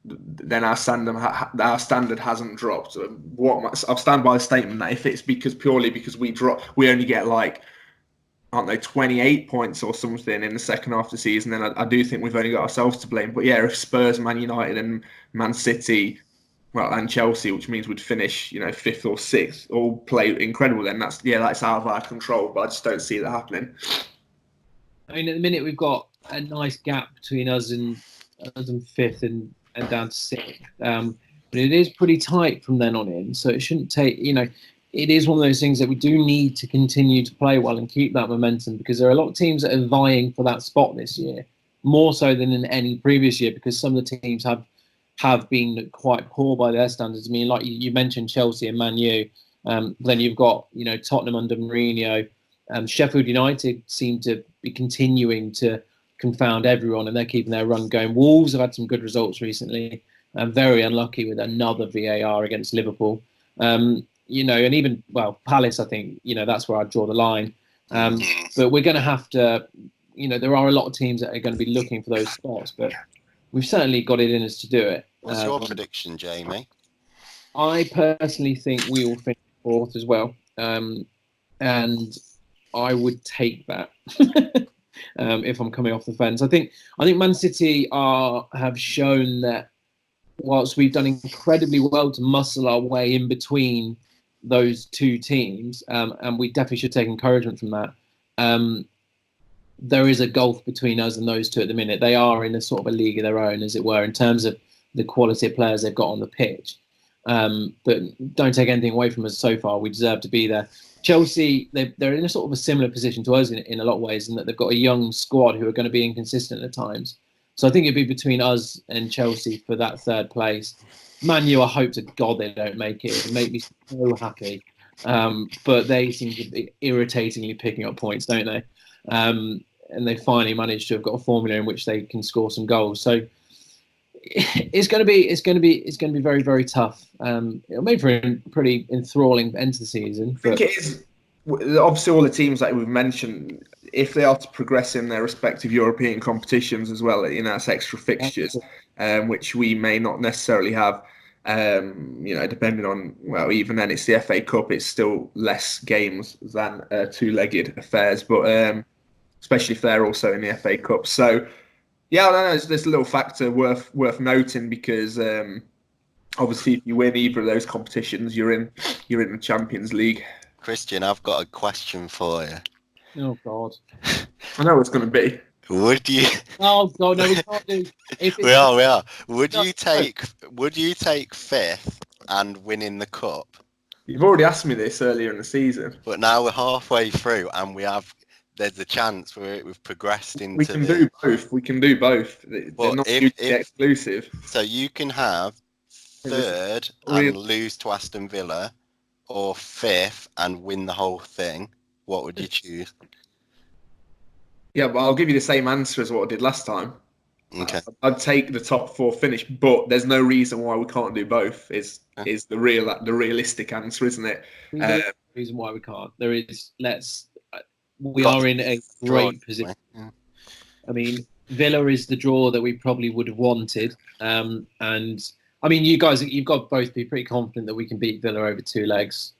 Then our standard hasn't dropped. I'll stand by the statement that if it's purely because we only get 28 points or something in the second half of the season, then I do think we've only got ourselves to blame. But if Spurs, Man United, and Man City, and Chelsea, which means we'd finish, 5th or 6th, all play incredible, then that's out of our control. But I just don't see that happening. I mean, at the minute we've got a nice gap between us and 5th and down to 6th. But it is pretty tight from then on in, so it shouldn't take, it is one of those things that we do need to continue to play well and keep that momentum, because there are a lot of teams that are vying for that spot this year, more so than in any previous year, because some of the teams have been quite poor by their standards. I mean, like you mentioned Chelsea and Man U, then you've got, Tottenham under Mourinho. Sheffield United seem to be continuing to confound everyone, and they're keeping their run going. Wolves have had some good results recently. Very unlucky with another VAR against Liverpool. And even, Palace, I think, that's where I'd draw the line. But we're going to have to, there are a lot of teams that are going to be looking for those spots, but we've certainly got it in us to do it. What's your prediction, Jamie? I personally think we will finish 4th as well. And I would take that if I'm coming off the fence. I think Man City have shown that whilst we've done incredibly well to muscle our way in between those 2 teams, and we definitely should take encouragement from that, there is a gulf between us and those 2 at the minute. They are in a sort of a league of their own, as it were, in terms of the quality of players they've got on the pitch. But don't take anything away from us so far. We deserve to be there. Chelsea, they're in a sort of a similar position to us in a lot of ways, in that they've got a young squad who are going to be inconsistent at times. So I think it'd be between us and Chelsea for that 3rd place. Man U, I hope to God they don't make it. It would make me so happy. But they seem to be irritatingly picking up points, don't they? And they finally managed to have got a formula in which they can score some goals. So it's going to be very, very tough. It'll make for a pretty enthralling end to the season. I think it is. Obviously, all the teams that we've mentioned, if they are to progress in their respective European competitions as well, that's extra fixtures, which we may not necessarily have. Depending on, even then it's the FA Cup, it's still less games than 2-legged affairs, but especially if they're also in the FA Cup. So, there's a little factor worth noting, because obviously if you win either of those competitions, you're in the Champions League. Christian, I've got a question for you. Oh God! I know what it's going to be. Would you? Oh God, no, we can't do. We are. Would you take 5th and winning the cup? You've already asked me this earlier in the season. But now we're halfway through, and there's a chance we've progressed into. We can do both. We can do both. They're not mutually exclusive. So you can have 3rd and lose to Aston Villa, or 5th and win the whole thing. What would you choose? Yeah, but I'll give you the same answer as what I did last time. Okay. I'd take the top 4 finish, but there's no reason why we can't do both. Is the realistic answer, isn't it? There's no reason why we can't. There is. We Got are in a draw great position. anyway. I mean, Villa is the draw that we probably would have wanted. And I mean, you've got both be pretty confident that we can beat Villa over 2 legs.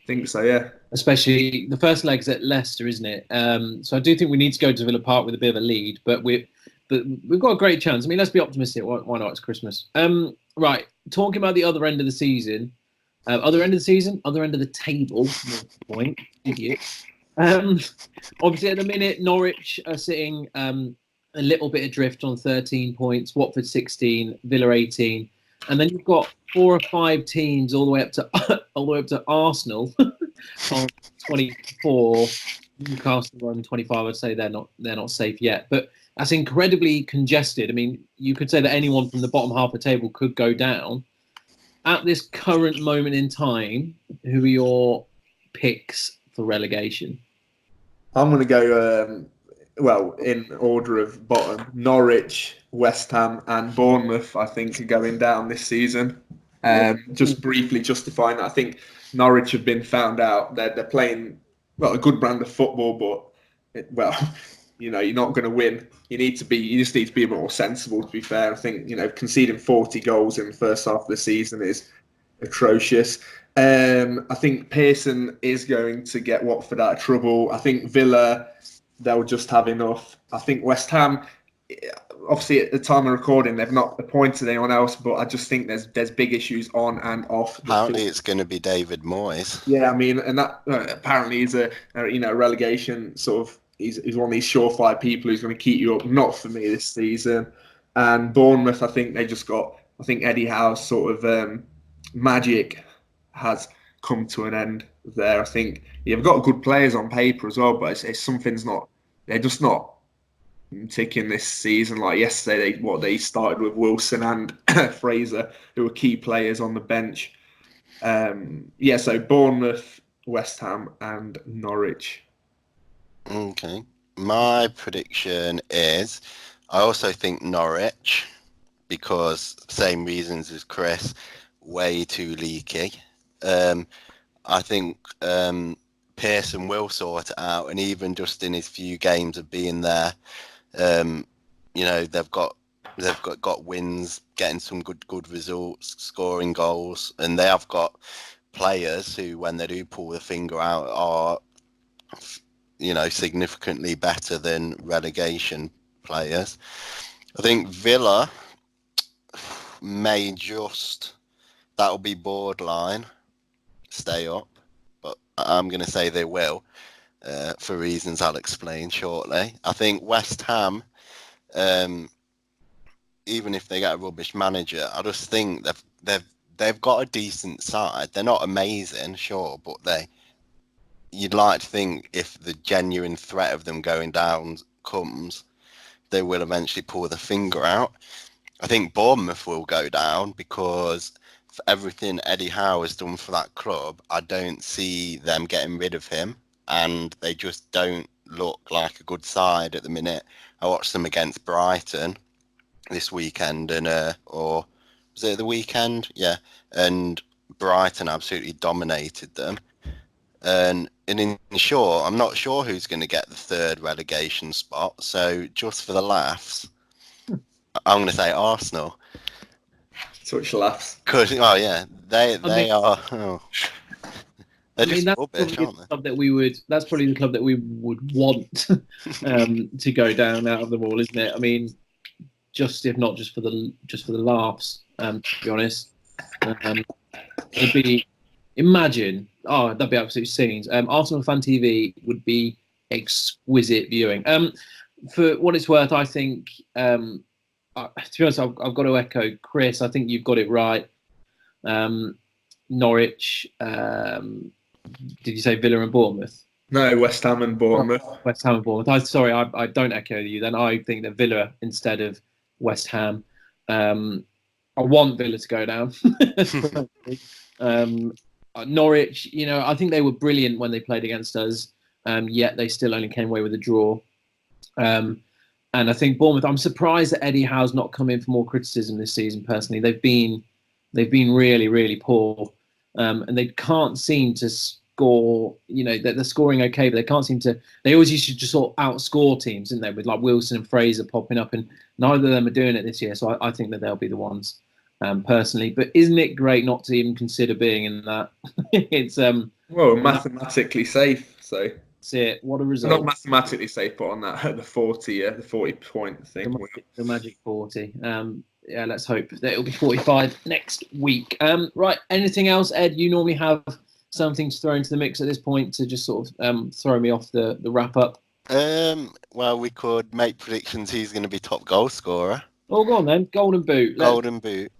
Think so, yeah. Especially the first leg's at Leicester, isn't it? So I do think we need to go to Villa Park with a bit of a lead, but we've got a great chance. I mean, let's be optimistic. Why not? It's Christmas. Right. Talking about the other end of the season, other end of the table. Point, idiot. Obviously, at the minute, Norwich are sitting a little bit adrift on 13 points. Watford 16, Villa 18, and then you've got 4 or 5 teams all the way up to Arsenal on 24. Newcastle on 25. I'd say they're not safe yet, but that's incredibly congested. I mean, you could say that anyone from the bottom half of the table could go down. At this current moment in time, who are your picks for relegation? I'm going to go, in order of bottom. Norwich, West Ham and Bournemouth, I think, are going down this season. Just briefly justifying that, I think Norwich have been found out. They're playing, a good brand of football, but, you're not going to win. You just need to be a bit more sensible, to be fair. I think, conceding 40 goals in the first half of the season is atrocious. I think Pearson is going to get Watford out of trouble. I think Villa, they'll just have enough. I think West Ham, obviously at the time of recording, they've not appointed anyone else, but I just think there's big issues on and off. Apparently, it's going to be David Moyes. Yeah, I mean, and that apparently is a relegation sort of. He's one of these surefire people who's going to keep you up. Not for me this season. And Bournemouth, I think they just got. I think Eddie Howe's sort of magic has come to an end there. I think you've got good players on paper as well, but it's something's not. They're just not ticking this season. Like yesterday, they started with Wilson and Fraser, who were key players on the bench. So Bournemouth, West Ham, and Norwich. Okay. My prediction is I also think Norwich, because same reasons as Chris, way too leaky. I think Pearson will sort it out, and even just in his few games of being there, they've got wins, getting some good results, scoring goals, and they have got players who, when they do pull the finger out, are significantly better than relegation players. I think Villa may that'll be borderline stay up, but I'm going to say they will for reasons I'll explain shortly. I think West Ham, even if they get a rubbish manager, I just think they've got a decent side. They're not amazing, sure, but you'd like to think if the genuine threat of them going down comes, they will eventually pull the finger out. I think Bournemouth will go down because for everything Eddie Howe has done for that club, I don't see them getting rid of him, and they just don't look like a good side at the minute. I watched them against Brighton this weekend, or was it the weekend? Yeah, and Brighton absolutely dominated them. And in short, I'm not sure who's going to get the 3rd relegation spot. So just for the laughs, I'm going to say Arsenal. Such laughs. Because they are. They're just rubbish, aren't they? That's probably the club that we would want to go down out of them all, isn't it? I mean, if not just for the laughs, to be honest. It'd be. Imagine, that'd be absolute scenes. Arsenal Fan TV would be exquisite viewing. For what it's worth, I think, to be honest, I've got to echo Chris. I think you've got it right. Norwich, did you say Villa and Bournemouth? No, West Ham and Bournemouth. West Ham and Bournemouth. I don't echo you then. I think that Villa instead of West Ham. I want Villa to go down. Norwich, I think they were brilliant when they played against us, yet they still only came away with a draw. And And I think Bournemouth, I'm surprised that Eddie Howe's not come in for more criticism this season, personally. They've been really, really poor. And they can't seem to score, they're scoring okay, but they can't seem to, they always used to just sort of outscore teams, didn't they, with like Wilson and Fraser popping up, and neither of them are doing it this year. So I think that they'll be the ones, personally. But isn't it great not to even consider being in that? It's well, mathematically safe, so. That's it. What a result. Not mathematically safe, but on that, the 40 point thing. The magic 40. Yeah, let's hope that it'll be 45 next week. Right, anything else, Ed? You normally have something to throw into the mix at this point to just sort of throw me off the wrap up. Well, we could make predictions who's going to be top goal scorer. Oh, go on then. Golden Boot. Golden Boot.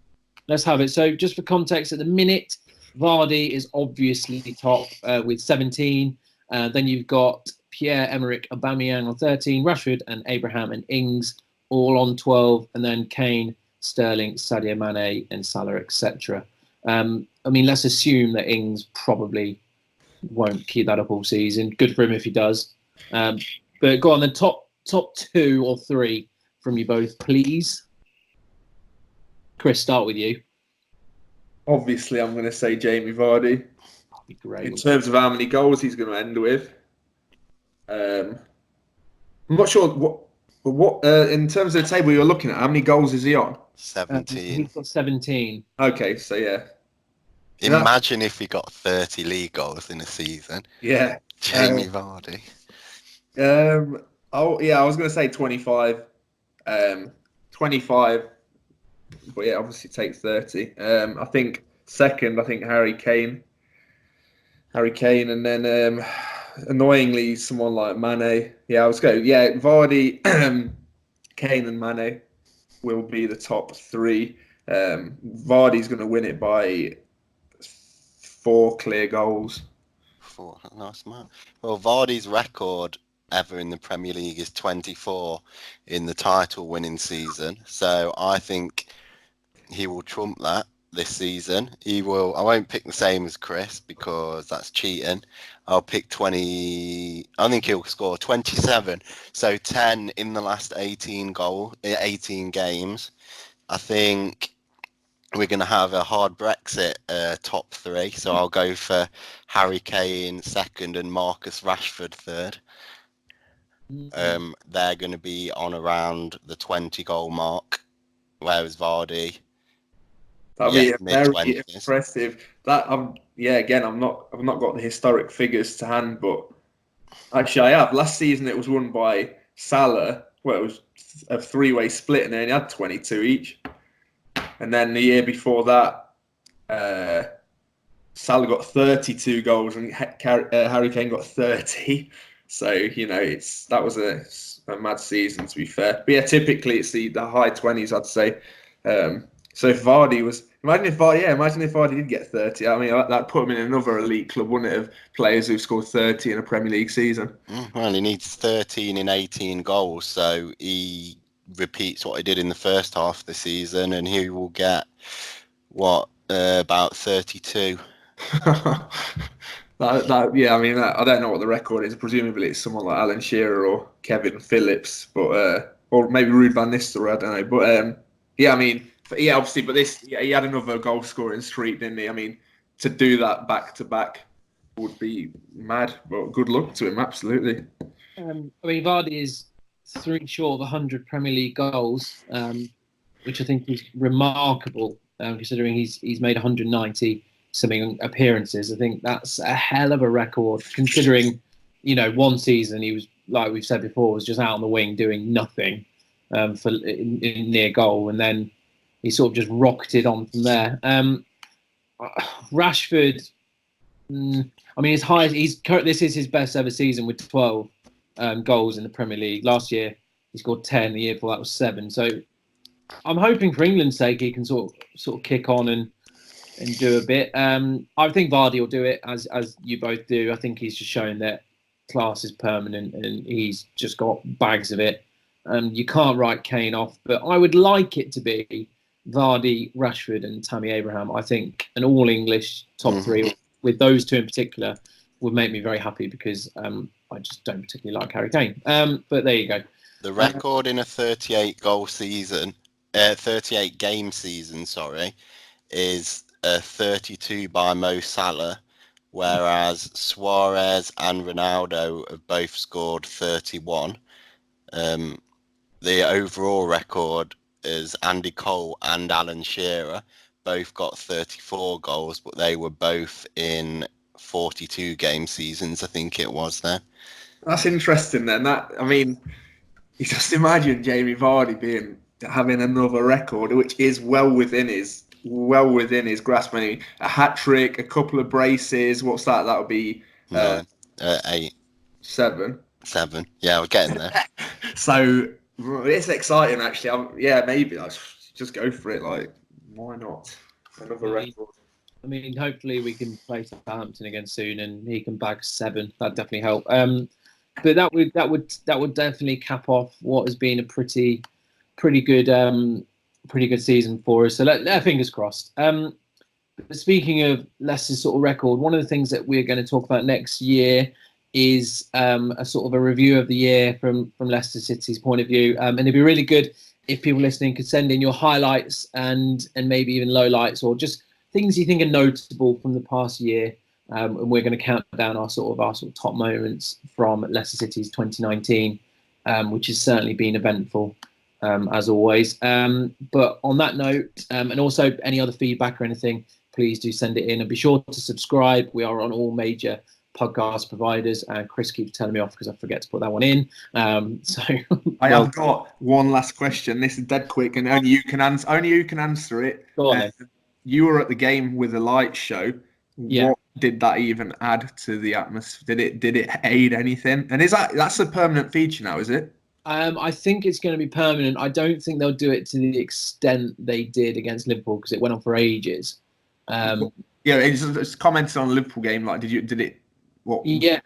Let's have it. So just for context, at the minute, Vardy is obviously top with 17. Then you've got Pierre-Emerick Aubameyang on 13, Rashford and Abraham and Ings all on 12, and then Kane, Sterling, Sadio Mane and Salah, etc. Let's assume that Ings probably won't keep that up all season. Good for him if he does. But go on, then top 2 or 3 from you both, please. Chris, start with you. Obviously, I'm going to say Jamie Vardy. That'd be great. In terms of how many goals he's going to end with, I'm not sure what in terms of the table you're looking at. How many goals is he on? 17. He's got 17. Okay, so yeah. Imagine if he got 30 league goals in a season. Yeah. Jamie Vardy. I was going to say 25. 25. But yeah, obviously take 30. I think second, Harry Kane. And then annoyingly someone like Mane. Yeah, I was going. Yeah, Vardy, Kane and Mane will be the top 3. Vardy's going to win it by 4 clear goals. 4, nice man. Well, Vardy's record ever in the Premier League is 24 in the title winning season. So I think he will trump that this season. I won't pick the same as Chris because that's cheating. I'll pick 20. I think he'll score 27. So 10 in the last 18 games. I think we're going to have a hard Brexit top 3. So I'll go for Harry Kane second and Marcus Rashford third. They're going to be on around the 20 goal mark, whereas Vardy. That'll be very impressive. Again, I've not got the historic figures to hand, but actually I have. Last season it was won by Salah. Well, it was a 3-way split, and then he had 22 each. And then the year before that, Salah got 32 goals and Harry Kane got 30. So that was a mad season, to be fair. But yeah, typically it's the high 20s, I'd say. So if Vardy imagine if Vardy did get 30. I mean, that put him in another elite club, wouldn't it, of players who've scored 30 in a Premier League season? Well, he needs 13 in 18 goals, so he repeats what he did in the first half of the season, and he will get about 32. I don't know what the record is. Presumably it's someone like Alan Shearer or Kevin Phillips, but or maybe Ruud van Nistelrooy. I don't know, but obviously, but he had another goal scoring streak, didn't he? I mean, to do that back to back would be mad. But good luck to him, absolutely. Vardy is 3 short of 100 Premier League goals, which I think is remarkable, considering he's made 190 something appearances. I think that's a hell of a record, considering one season he was, like we've said before, was just out on the wing doing nothing in near goal, and then he sort of just rocketed on from there. Rashford, his highest. This is his best ever season with 12 goals in the Premier League. Last year he scored 10. The year before that was 7. So I'm hoping for England's sake he can sort of kick on and do a bit. I think Vardy will do it as you both do. I think he's just shown that class is permanent and he's just got bags of it. You can't write Kane off, but I would like it to be Vardy, Rashford and Tammy Abraham. I think an all-English top 3 with those 2 in particular would make me very happy because I just don't particularly like Harry Kane. But there you go. The record in a 38 goal season, 38 game season, sorry, is 32 by Mo Salah, whereas Suarez and Ronaldo have both scored 31. The overall record is Andy Cole and Alan Shearer both got 34 goals, but they were both in 42 game seasons, I think it was then. That's interesting then. You just imagine Jamie Vardy having another record, which is well within his grasp. I mean, a hat trick, a couple of braces. What's that? That would be 8, 7. 7. Yeah, we're getting there. So it's exciting, actually. Maybe I'll just go for it. Like, why not? Another record. I mean, hopefully we can play Southampton again soon, and he can bag 7. That'd definitely help. But that would definitely cap off what has been a pretty good season for us. So let fingers crossed. Speaking of Leicester's sort of record, one of the things that we're going to talk about next year is a sort of a review of the year from Leicester City's point of view. And it'd be really good if people listening could send in your highlights and maybe even lowlights, or just things you think are notable from the past year. And we're going to count down our sort of top moments from Leicester City's 2019, which has certainly been eventful, as always. But on that note, and also any other feedback or anything, please do send it in, and be sure to subscribe. We are on all major podcast providers, and Chris keeps telling me off because I forget to put that one in. So I have got one last question. This is dead quick, and only you can answer it. Go on, you were at the game with the light show. Yeah. What did that even add to the atmosphere? Did it aid anything? And that's a permanent feature now, is it? I think it's going to be permanent. I don't think they'll do it to the extent they did against Liverpool, because it went on for ages. It's commented on the Liverpool game. Like, did it? What? Yeah.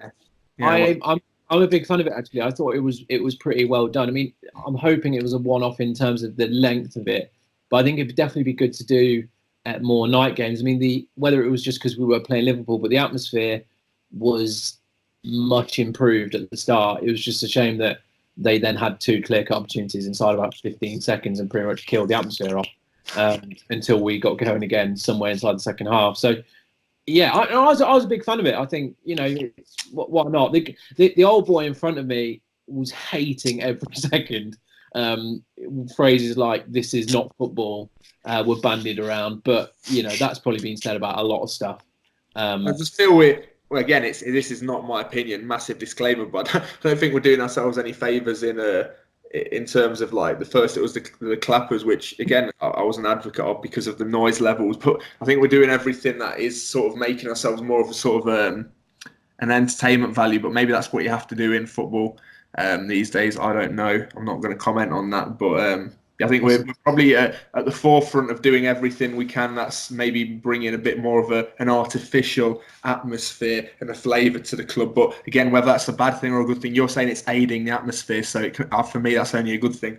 I'm a big fan of it, actually. I thought it was pretty well done. I mean, I'm hoping it was a one-off in terms of the length of it, but I think it'd definitely be good to do at more night games. I mean, whether it was just because we were playing Liverpool, but the atmosphere was much improved at the start. It was just a shame that they then had 2 clear-cut opportunities inside about 15 seconds and pretty much killed the atmosphere off until we got going again somewhere inside the second half. So, yeah, I was a big fan of it. I think, why not? The old boy in front of me was hating every second. Phrases like "this is not football" were bandied around, but that's probably been said about a lot of stuff. I just feel well, again, this is not my opinion. Massive disclaimer, but I don't think we're doing ourselves any favours in terms of, like, the first it was the clappers, which again I was an advocate of because of the noise levels. But I think we're doing everything that is sort of making ourselves more of a sort of an entertainment value. But maybe that's what you have to do in football these days. I don't know. I'm not going to comment on that. But I think we're probably at the forefront of doing everything we can. That's maybe bringing a bit more of an artificial atmosphere and a flavour to the club. But again, whether that's a bad thing or a good thing, you're saying it's aiding the atmosphere. So for me, that's only a good thing.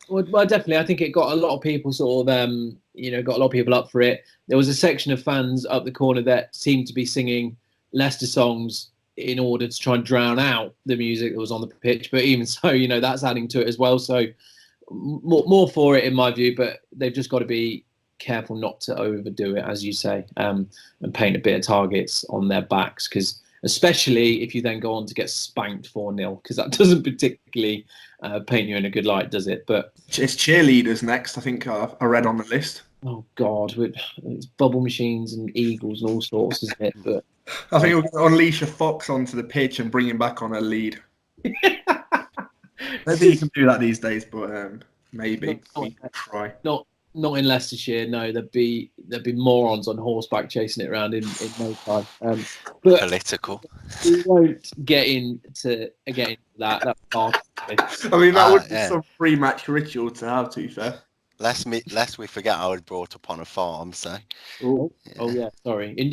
Well, definitely. I think it got a lot of people got a lot of people up for it. There was a section of fans up the corner that seemed to be singing Leicester songs in order to try and drown out the music that was on the pitch. But even so, that's adding to it as well. So more for it in my view, but they've just got to be careful not to overdo it, as you say, and paint a bit of targets on their backs, because especially if you then go on to get spanked 4-0, because that doesn't particularly paint you in a good light, does it? But it's cheerleaders next, I think I read on the list. Oh God, it's bubble machines and eagles and all sorts, isn't it? But I think we're going to unleash a fox onto the pitch and bring him back on a lead. I don't think you can do that these days, but maybe we can try. Not in Leicestershire. No, there'd be morons on horseback chasing it around in no time. But political. We won't get into that. That's hard. I mean, that would be some pre-match ritual to have. To be fair. Lest we forget I was brought up on a farm, so. Oh yeah, sorry. In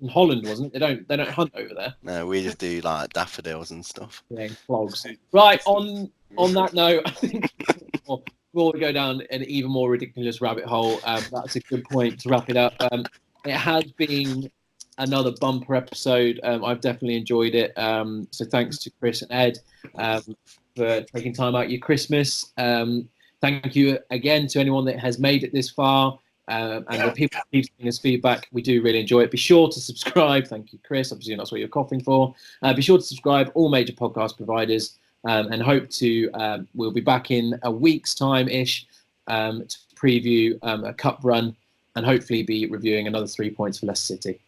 Holland, wasn't it? They don't hunt over there. No, we just do like daffodils and stuff. Yeah, clogs. Right. On that note, I think we'll go down an even more ridiculous rabbit hole. That's a good point to wrap it up. It has been another bumper episode. I've definitely enjoyed it. So thanks to Chris and Ed for taking time out your Christmas. Thank you again to anyone that has made it this far. And the people who keep giving us feedback, we do really enjoy it. Be sure to subscribe. Thank you, Chris. Obviously, that's what you're coughing for. Be sure to subscribe all major podcast providers, and hope to. We'll be back in a week's time-ish to preview a cup run, and hopefully be reviewing another 3 points for Leicester City.